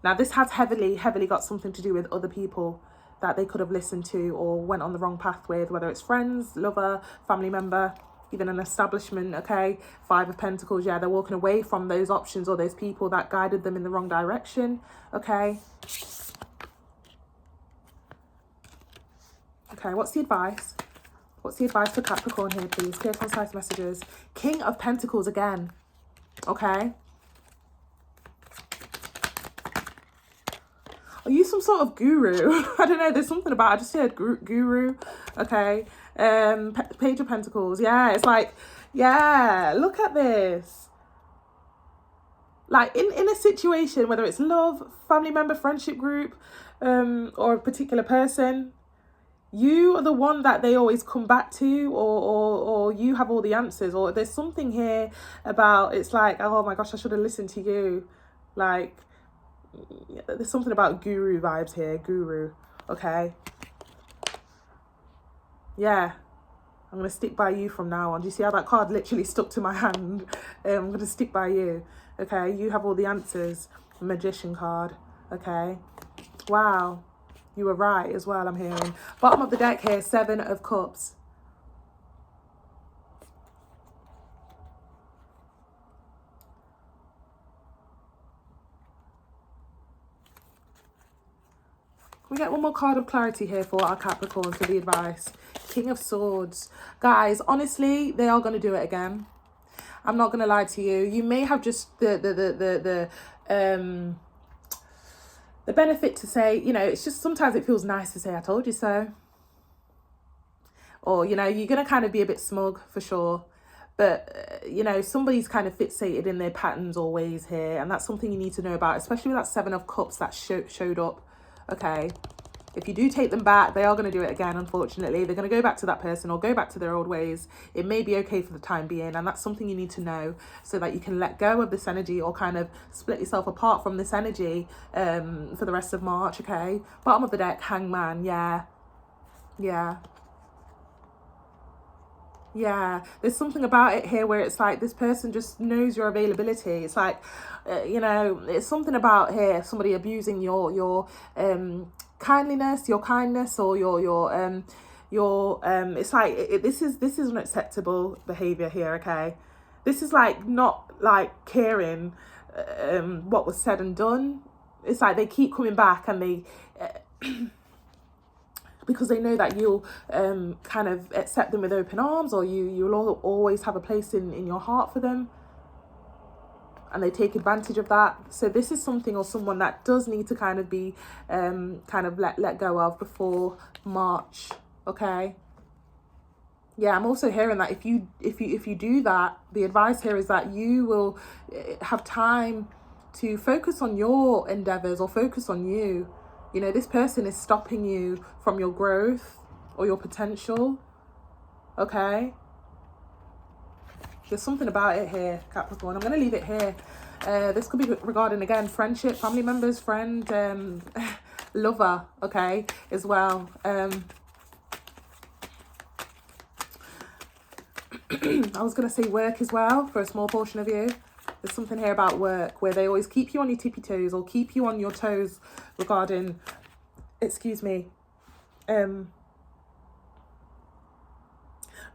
Now, this has heavily got something to do with other people that they could have listened to or went on the wrong path with, whether it's friends, lover, family member, even an establishment, okay? 5 of Pentacles, yeah, they're walking away from those options or those people that guided them in the wrong direction, okay? Okay, what's the advice? What's the advice for Capricorn here, please? Clear, concise messages. King of Pentacles again. Okay. Are you some sort of guru? I don't know. There's something about, I just heard guru. Okay. Page of Pentacles. Yeah, it's like, yeah, look at this. Like in a situation, whether it's love, family member, friendship group, or a particular person, you are the one that they always come back to, or you have all the answers, or there's something here about, it's like, oh my gosh, I should have listened to you. Like, there's something about guru vibes here, guru, okay? Yeah, I'm going to stick by you from now on. Do you see how that card literally stuck to my hand? I'm going to stick by you, okay? You have all the answers. The Magician card, okay? Wow. You were right as well, I'm hearing. Bottom of the deck here, 7 of Cups. We get one more card of clarity here for our Capricorn for the advice. King of Swords. Guys, honestly, they are going to do it again. I'm not going to lie to you. You may have just the benefit to say, you know, it's just sometimes it feels nice to say, I told you so. Or, you know, you're going to kind of be a bit smug for sure. But, you know, somebody's kind of fixated in their patterns or ways here. And that's something you need to know about, especially with that 7 of Cups that showed up. Okay. If you do take them back, they are going to do it again, unfortunately. They're going to go back to that person or go back to their old ways. It may be okay for the time being, and that's something you need to know so that you can let go of this energy or kind of split yourself apart from this energy for the rest of March, okay? Bottom of the deck, Hangman, yeah. Yeah. Yeah, there's something about it here where it's like this person just knows your availability. It's like, you know, it's something about here, somebody abusing your kindliness, your kindness, or your it's like this is unacceptable behavior here, okay? This is like not like caring what was said and done. it's like they keep coming back, and they because they know that you'll kind of accept them with open arms, or you'll always have a place in your heart for them, and they take advantage of that. So this is something or someone that does need to kind of be kind of let go of before March. Okay. Yeah, I'm also hearing that if you do that, the advice here is that you will have time to focus on your endeavors or focus on you. You know, this person is stopping you from your growth or your potential. Okay. There's something about it here, Capricorn. I'm going to leave it here. This could be regarding, again, friendship, family members, friend, lover, okay, as well. I was going to say work as well for a small portion of you. There's something here about work where they always keep you on your tippy toes or keep you on your toes regarding,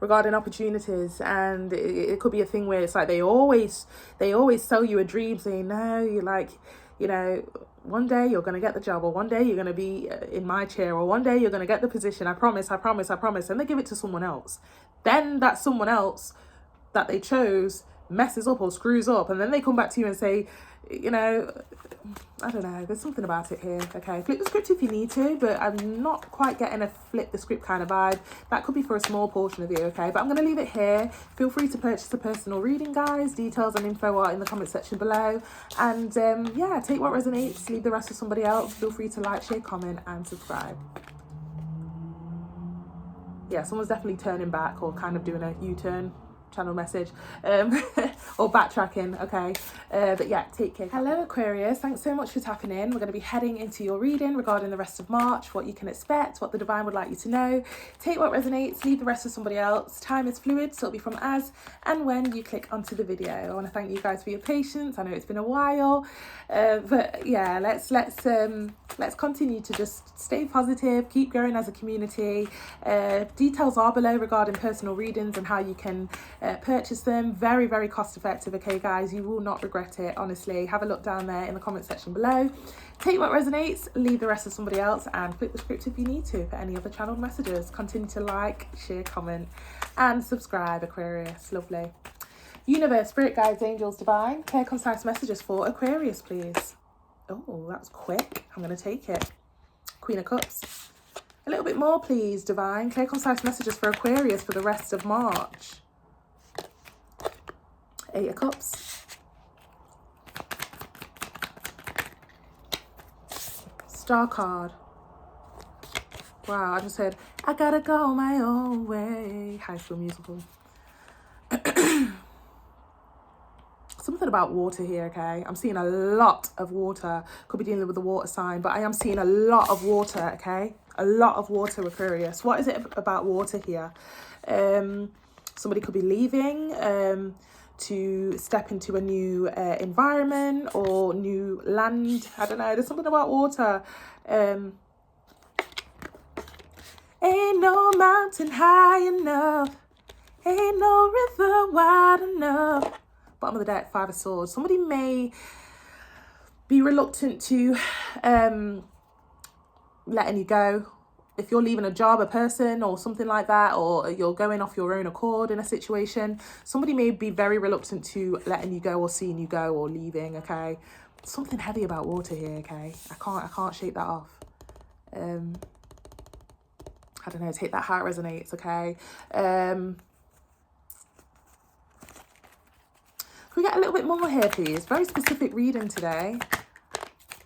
regarding opportunities. And it could be a thing where it's like they always sell you a dream, saying, no, you're like, you know, one day you're going to get the job, or one day you're going to be in my chair, or one day you're going to get the position. I promise. And they give it to someone else. Then that someone else that they chose messes up or screws up, and then they come back to you and say, you know, I don't know, there's something about it here. Okay, flip the script if you need to, but I'm not quite getting a flip the script kind of vibe. That could be for a small portion of you. Okay, but I'm going to leave it here. Feel free to purchase a personal reading, guys. Details and info are in the comment section below. And yeah, take what resonates, leave the rest with somebody else. Feel free to like, share, comment and subscribe. Yeah, someone's definitely turning back or kind of doing a U-turn channel message or backtracking. Okay, but yeah, take care. Hello Aquarius, thanks so much for tapping in. We're going to be heading into your reading regarding the rest of March, what you can expect, what the divine would like you to know. Take what resonates, leave the rest with somebody else. Time is fluid, so it'll be from as and when you click onto the video. I want to thank you guys for your patience. I know it's been a while, but yeah, let's continue to just stay positive, keep growing as a community. Details are below regarding personal readings and how you can purchase them. Very, very cost effective. Okay guys, you will not regret it, honestly. Have a look down there in the comment section below. Take what resonates, leave the rest with somebody else, and flip the script if you need to for any other channeled messages. Continue to like, share, comment and subscribe, Aquarius. Lovely. Universe, spirit guides, angels, divine, clear concise messages for Aquarius, please. Oh, that was quick. I'm going to take it. Queen of Cups. A little bit more, please, divine. Clear concise messages for Aquarius for the rest of March. Eight of Cups. Star card. Wow, I just said, I gotta go my own way. High School Musical. Something about water here, okay? I'm seeing a lot of water. Could be dealing with the water sign, but I am seeing a lot of water, okay? A lot of water, Aquarius. What is it about water here? Somebody could be leaving to step into a new environment or new land. I don't know. There's something about water. Ain't no mountain high enough. Ain't no river wide enough. Bottom of the deck, Five of Swords. Somebody may be reluctant to letting you go. If you're leaving a job, a person or something like that, or you're going off your own accord in a situation, somebody may be very reluctant to letting you go or seeing you go or leaving, okay? Something heavy about water here, okay? I can't shake that off. I don't know, take that how it resonates, okay? Can we get a little bit more here, please? Very specific reading today.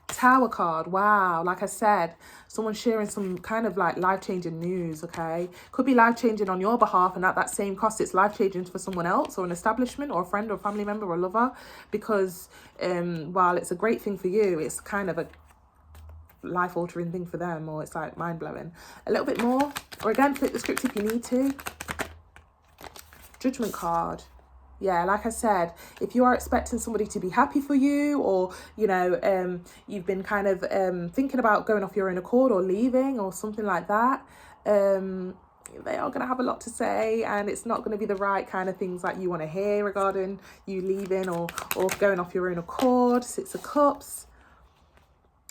Tower card. Wow. Like I said, someone sharing some kind of like life-changing news, okay? Could be life-changing on your behalf, and at that same cost, it's life-changing for someone else or an establishment or a friend or family member or lover, because while it's a great thing for you, it's kind of a life-altering thing for them, or it's like mind-blowing. A little bit more, or again, flip the script if you need to. Judgment card. Yeah, like I said, if you are expecting somebody to be happy for you, or, you know, you've been kind of thinking about going off your own accord or leaving or something like that, they are going to have a lot to say, and it's not going to be the right kind of things that you want to hear regarding you leaving or going off your own accord. Six of Cups.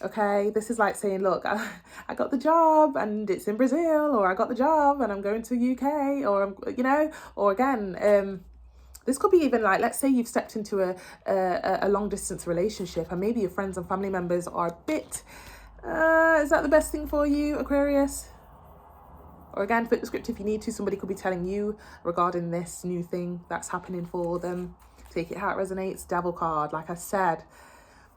Okay, this is like saying, look, I got the job and it's in Brazil, or I got the job and I'm going to UK, or or again, this could be even like, let's say you've stepped into a long distance relationship, and maybe your friends and family members are a bit, is that the best thing for you, Aquarius? Or again, flip the script if you need to. Somebody could be telling you regarding this new thing that's happening for them. Take it how it resonates. Devil card, like I said.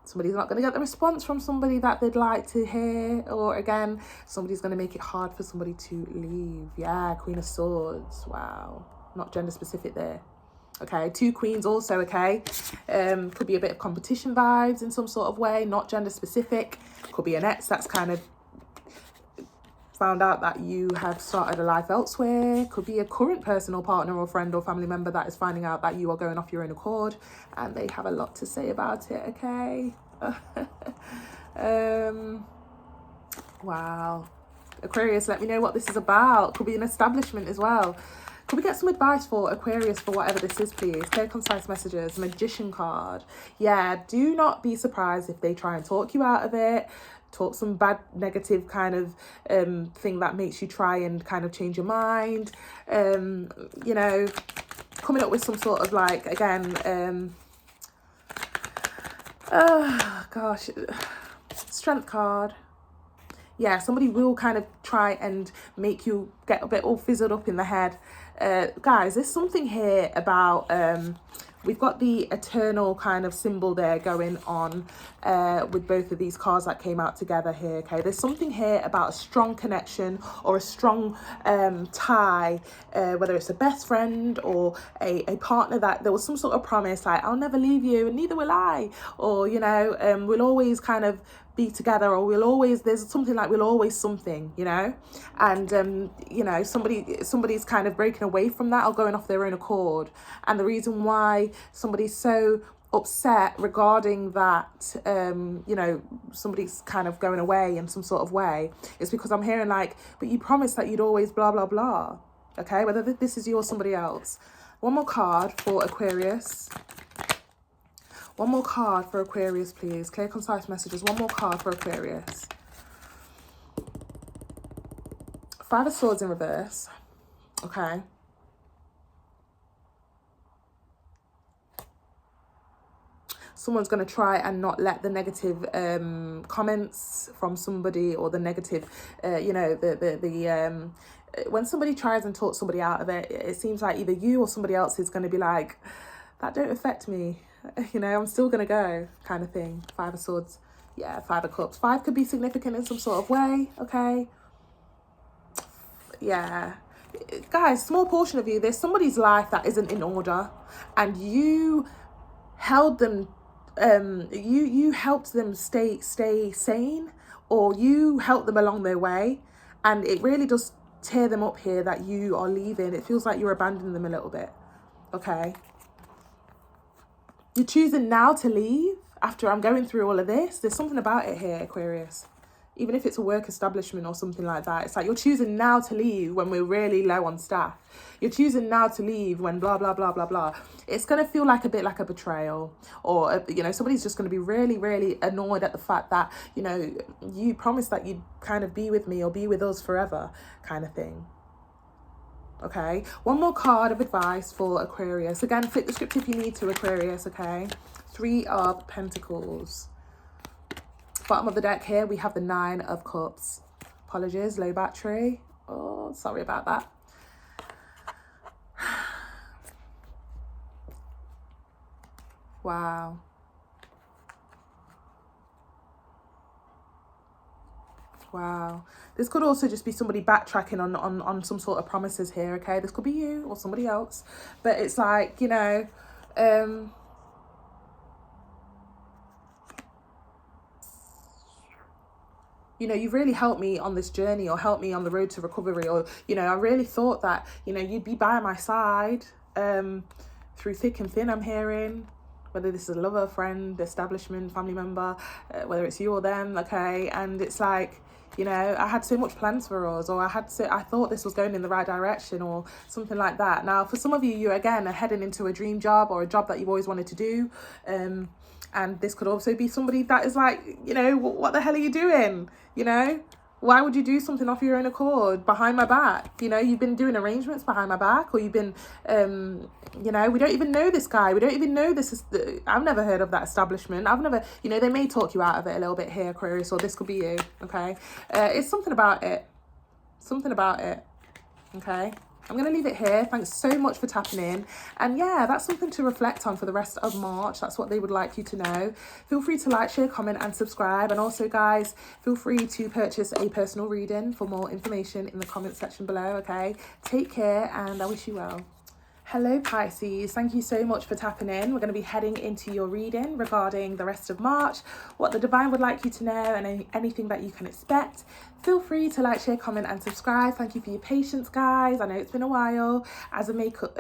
Somebody's not going to get the response from somebody that they'd like to hear. Or again, somebody's going to make it hard for somebody to leave. Yeah, Queen of Swords. Wow. Not gender specific there. Okay, 2 queens also, okay. Could be a bit of competition vibes in some sort of way. Not gender specific. Could be an ex that's kind of found out that you have started a life elsewhere. Could be a current person or partner or friend or family member that is finding out that you are going off your own accord, and they have a lot to say about it, okay? Wow. Aquarius, let me know what this is about. Could be an establishment as well. Could we get some advice for Aquarius for whatever this is, please? Clear, concise messages. Magician card. Yeah, do not be surprised if they try and talk you out of it. Talk some bad, negative kind of thing that makes you try and kind of change your mind. Coming up with some sort of like, again, strength card. Yeah, somebody will kind of try and make you get a bit all fizzled up in the head. Guys, there's something here about, we've got the eternal kind of symbol there going on with both of these cards that came out together here, okay? There's something here about a strong connection or a strong tie, whether it's a best friend or a partner, that there was some sort of promise like, I'll never leave you and neither will I, or, we'll always kind of be together, or there's something like we'll always something, and somebody's kind of breaking away from that or going off their own accord. And the reason why somebody's so upset regarding that, somebody's kind of going away in some sort of way, is because I'm hearing like, but you promised that you'd always blah blah blah. Okay, whether this is you or somebody else. One more card for Aquarius. One more card for Aquarius, please. Clear, concise messages. One more card for Aquarius. 5 of Swords in reverse. Okay. Someone's going to try and not let the negative comments from somebody, or the negative, when somebody tries and talks somebody out of it, it seems like either you or somebody else is going to be like, that don't affect me. I'm still going to go, kind of thing. 5 of Swords. Yeah, 5 of Cups. 5 could be significant in some sort of way, okay? Yeah. Guys, small portion of you, there's somebody's life that isn't in order, and you held them, you helped them stay sane, or you helped them along their way, and it really does tear them up here that you are leaving. It feels like you're abandoning them a little bit, okay? You're choosing now to leave after I'm going through all of this. There's something about it here, Aquarius. Even if it's a work establishment or something like that, it's like you're choosing now to leave when we're really low on staff. You're choosing now to leave when blah, blah, blah, blah, blah. It's going to feel like a bit like a betrayal, or, somebody's just going to be really, really annoyed at the fact that, you promised that you'd kind of be with me or be with us forever, kind of thing. Okay, one more card of advice for Aquarius. Again, flip the script if you need to, Aquarius, okay? 3 of Pentacles. Bottom of the deck here, we have the 9 of Cups. Apologies, low battery. Oh, sorry about that. Wow. Wow. This could also just be somebody backtracking on some sort of promises here, okay? This could be you or somebody else. But it's like, you've really helped me on this journey, or helped me on the road to recovery, or, I really thought that, you'd be by my side through thick and thin, I'm hearing. Whether this is a lover, friend, establishment, family member, whether it's you or them, okay? And it's like, You know, I had so much plans for us, or I thought this was going in the right direction, or something like that. Now, for some of you, you again are heading into a dream job or a job that you've always wanted to do. And this could also be somebody that is like, you know, what the hell are you doing? You know, why would you do something off your own accord behind my back? You know, you've been doing arrangements behind my back, or you've been, you know, we don't even know this guy. We don't even know this is, I've never heard of that establishment. I've never, you know, they may talk you out of it a little bit here, Aquarius, or this could be you, okay? It's something about it. Something about it, okay? I'm going to leave it here. Thanks so much for tapping in. And yeah, that's something to reflect on for the rest of March. That's what they would like you to know. Feel free to like, share, comment and subscribe. And also, guys, feel free to purchase a personal reading. For more information in the comment section below, okay? Take care and I wish you well. Hello Pisces, thank you so much for tapping in. We're going to be heading into your reading regarding the rest of March, what the divine would like you to know, and anything that you can expect. Feel free to like, share, comment and subscribe. Thank you for your patience, guys. I know it's been a while. As a making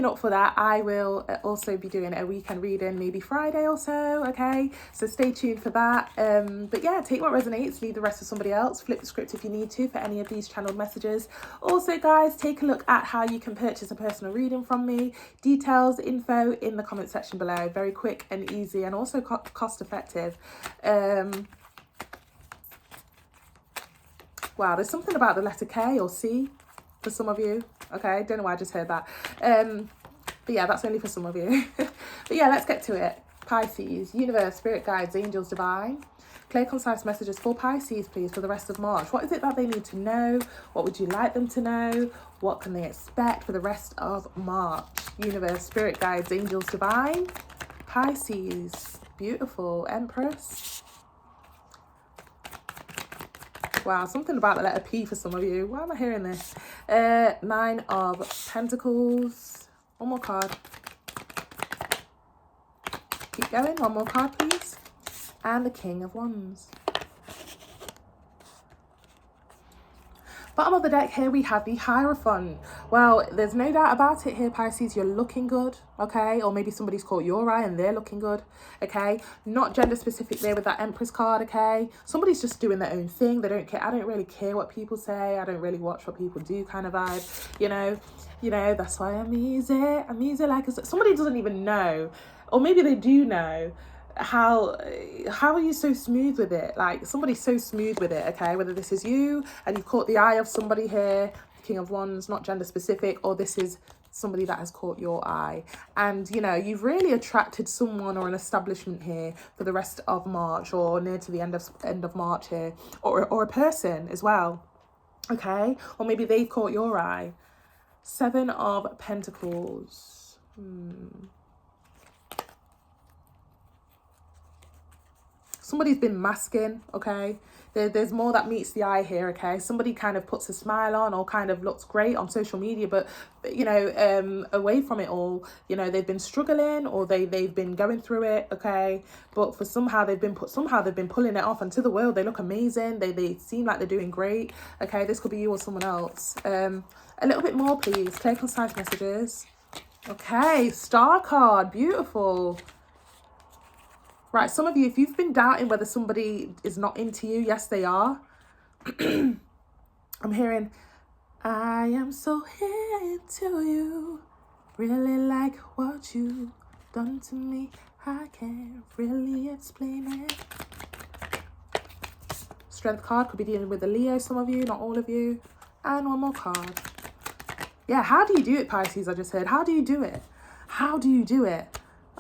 up for that, I will also be doing a weekend reading, maybe Friday or so, okay? So stay tuned for that. But yeah, take what resonates, leave the rest to somebody else. Flip the script if you need to for any of these channeled messages. Also, guys, take a look at how you can purchase a personal reading from me. Details, info in the comment section below. Very quick and easy, and also cost effective. Wow, there's something about the letter K or C for some of you. Okay, don't know why I just heard that. But yeah, that's only for some of you. But yeah, let's get to it. Pisces, universe, spirit guides, angels, divine. Clear, concise messages for Pisces, please, for the rest of March. What is it that they need to know? What would you like them to know? What can they expect for the rest of March? Universe, spirit guides, angels, divine. Pisces, beautiful, Empress. Wow, something about the letter P for some of you. Why am I hearing this? Nine of Pentacles. One more card. Keep going. One more card, please. And the King of Wands. Bottom of the deck here we have the Hierophant. Well, there's no doubt about it here, Pisces, you're looking good, okay? Or maybe somebody's caught your eye and they're looking good, okay? Not gender specific there with that Empress card, okay? Somebody's just doing their own thing. They don't care. I don't really care what people say. I don't really watch what people do kind of vibe, you know? That's why I'm easy like somebody doesn't even know, or maybe they do know. How are you so smooth with it? Like, somebody's so smooth with it, okay? Whether this is you and you've caught the eye of somebody here, King of Wands, not gender specific, or this is somebody that has caught your eye, and you know, you've really attracted someone or an establishment here for the rest of March, or near to the end of March here, or a person as well, okay? Or maybe they've caught your eye. Seven of Pentacles. Somebody's been masking, okay? There's more that meets the eye here, okay? Somebody kind of puts a smile on, or kind of looks great on social media, but you know, away from it all, you know, they've been struggling, or they've been going through it, okay? But for somehow they've been pulling it off, and to the world they look amazing. They seem like they're doing great, okay? This could be you or someone else. A little bit more, please. Clear, concise messages. Okay, Star card, beautiful. Right, some of you, if you've been doubting whether somebody is not into you, yes, they are. I'm hearing, I am so into you. Really like what you've done to me. I can't really explain it. Strength card, could be dealing with a Leo, some of you, not all of you. And one more card. Yeah, how do you do it, Pisces? I just heard. How do you do it? How do you do it?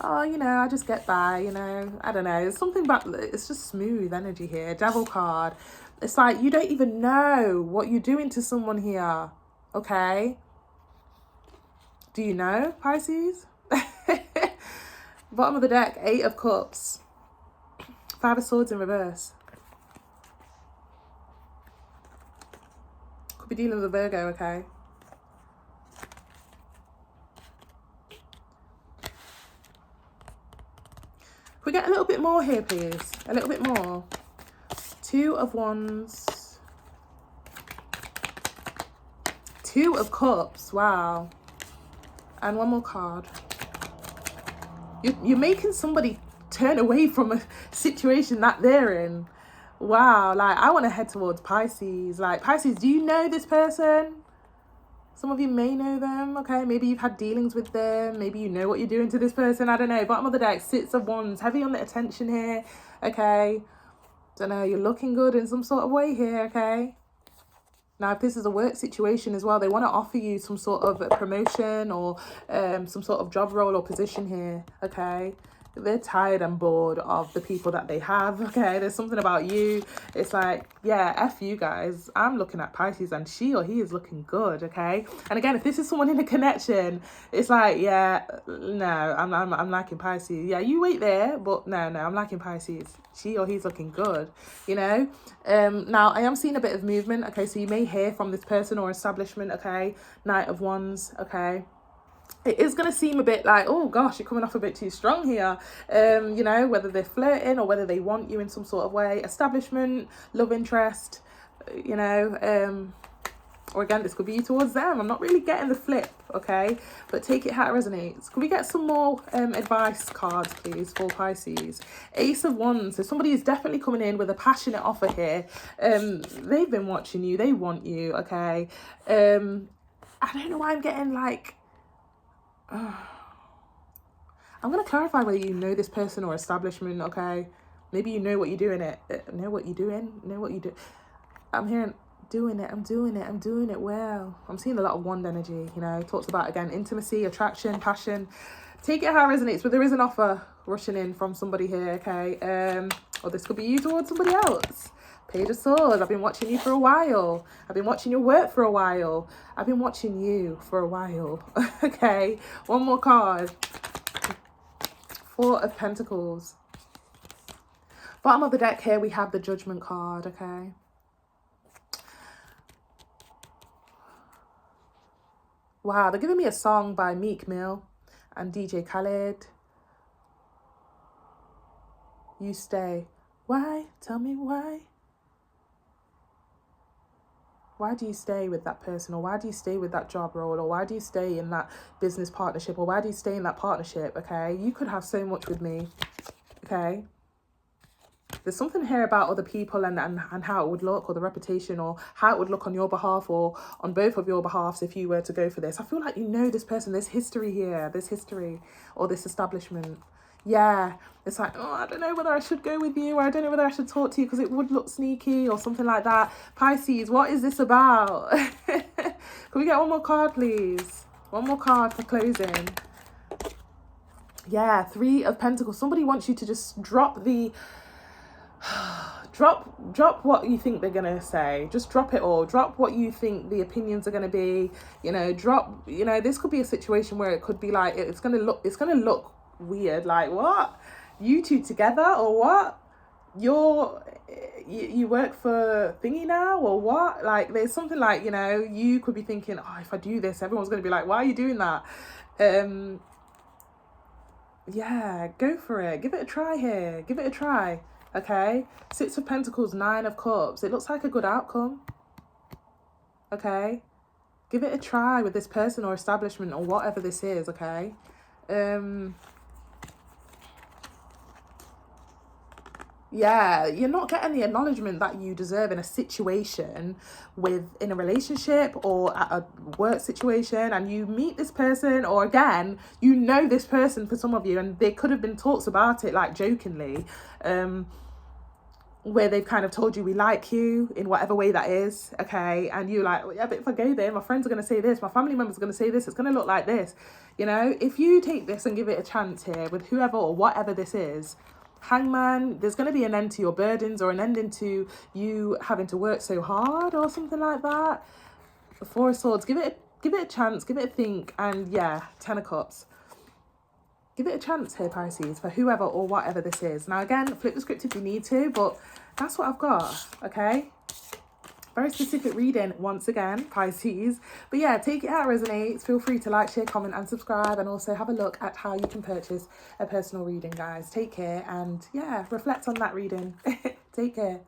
Oh, you know, I just get by, you know, I don't know. It's something about, it's just smooth energy here. Devil card. It's like you don't even know what you're doing to someone here, okay? Do you know, Pisces? Bottom of the deck, Eight of Cups. Five of Swords in reverse. Could be dealing with a Virgo, okay? We get a little bit more here, please. A little bit more. Two of Wands. Two of Cups. Wow. And one more card. You're making somebody turn away from a situation that they're in. Wow, like I want to head towards Pisces. Like Pisces, do you know this person? Some of you may know them, okay? Maybe you've had dealings with them. Maybe you know what you're doing to this person. I don't know. Bottom of the deck, Six of Wands. Heavy on the attention here, okay? Don't know. You're looking good in some sort of way here, okay? Now, if this is a work situation as well, they want to offer you some sort of a promotion or some sort of job role or position here, okay? They're tired and bored of the people that they have, okay? There's something about you. It's like, yeah, F you guys. I'm looking at Pisces and she or he is looking good, okay? And again, if this is someone in a connection, it's like, yeah, no, I'm liking Pisces. Yeah, you wait there, but no, I'm liking Pisces. She or he's looking good, you know? Now, I am seeing a bit of movement, okay? So you may hear from this person or establishment, okay? Knight of Wands, okay? It is going to seem a bit like, oh gosh, you're coming off a bit too strong here. You know, whether they're flirting or whether they want you in some sort of way. Establishment, love interest, you know, or again, this could be towards them. I'm not really getting the flip, okay? But take it how it resonates. Can we get some more advice cards, please, for Pisces? Ace of Wands. So somebody is definitely coming in with a passionate offer here. They've been watching you. They want you, okay? I don't know why I'm getting like... I'm going to clarify whether you know this person or establishment, okay? Maybe you know what you're doing it. Know what you're doing? Know what you do? I'm hearing doing it. I'm doing it well. I'm seeing a lot of wand energy, you know. Talks about, again, intimacy, attraction, passion. Take it how it resonates, but there is an offer rushing in from somebody here, okay? Or this could be you towards somebody else. Page of Swords. I've been watching you for a while. I've been watching your work for a while. I've been watching you for a while. Okay. One more card. Four of Pentacles. Bottom of the deck here, we have the Judgment card. Okay. Wow. They're giving me a song by Meek Mill and DJ Khaled. You stay. Why? Tell me why. Why do you stay with that person, or why do you stay with that job role, or why do you stay in that business partnership, or why do you stay in that partnership, okay? You could have so much with me, okay? There's something here about other people and how it would look, or the reputation, or how it would look on your behalf or on both of your behalves if you were to go for this. I feel like you know this person. There's history here. There's history, or this establishment. Yeah, it's like, oh, I don't know whether I should go with you, or I don't know whether I should talk to you because it would look sneaky or something like that. Pisces, what is this about? Can we get one more card, please? One more card for closing. Yeah, Three of Pentacles. Somebody wants you to just drop the... drop what you think they're gonna say. Just drop it all. Drop what you think the opinions are gonna be. You know, drop, you know, this could be a situation where it could be like, it's gonna look weird, like, what, you two together, or what, you work for thingy now, or what? Like, there's something like, you know, you could be thinking, oh, if I do this, everyone's going to be like, why are you doing that? Yeah, go for it. Give it a try here. Give it a try. Okay. Six of Pentacles, Nine of Cups. It looks like a good outcome. Okay. Give it a try with this person or establishment or whatever this is. Okay. Yeah, you're not getting the acknowledgement that you deserve in a situation in a relationship or at a work situation, and you meet this person, or again, you know this person for some of you, and there could have been talks about it, like jokingly, where they've kind of told you, we like you in whatever way that is, okay, and you're like, yeah, but if I go there, my friends are going to say this, my family members are going to say this, it's going to look like this, you know. If you take this and give it a chance here with whoever or whatever this is, Hangman, there's going to be an end to your burdens, or an end into you having to work so hard or something like that. The Four of Swords, give it a chance, give it a think, and yeah, Ten of Cups. Give it a chance here, Pisces, for whoever or whatever this is. Now again, flip the script if you need to, but that's what I've got, okay? Very specific reading once again, Pisces. But yeah, take it how it resonates. Feel free to like, share, comment and subscribe, and also have a look at how you can purchase a personal reading, guys. Take care, and yeah, reflect on that reading. Take care.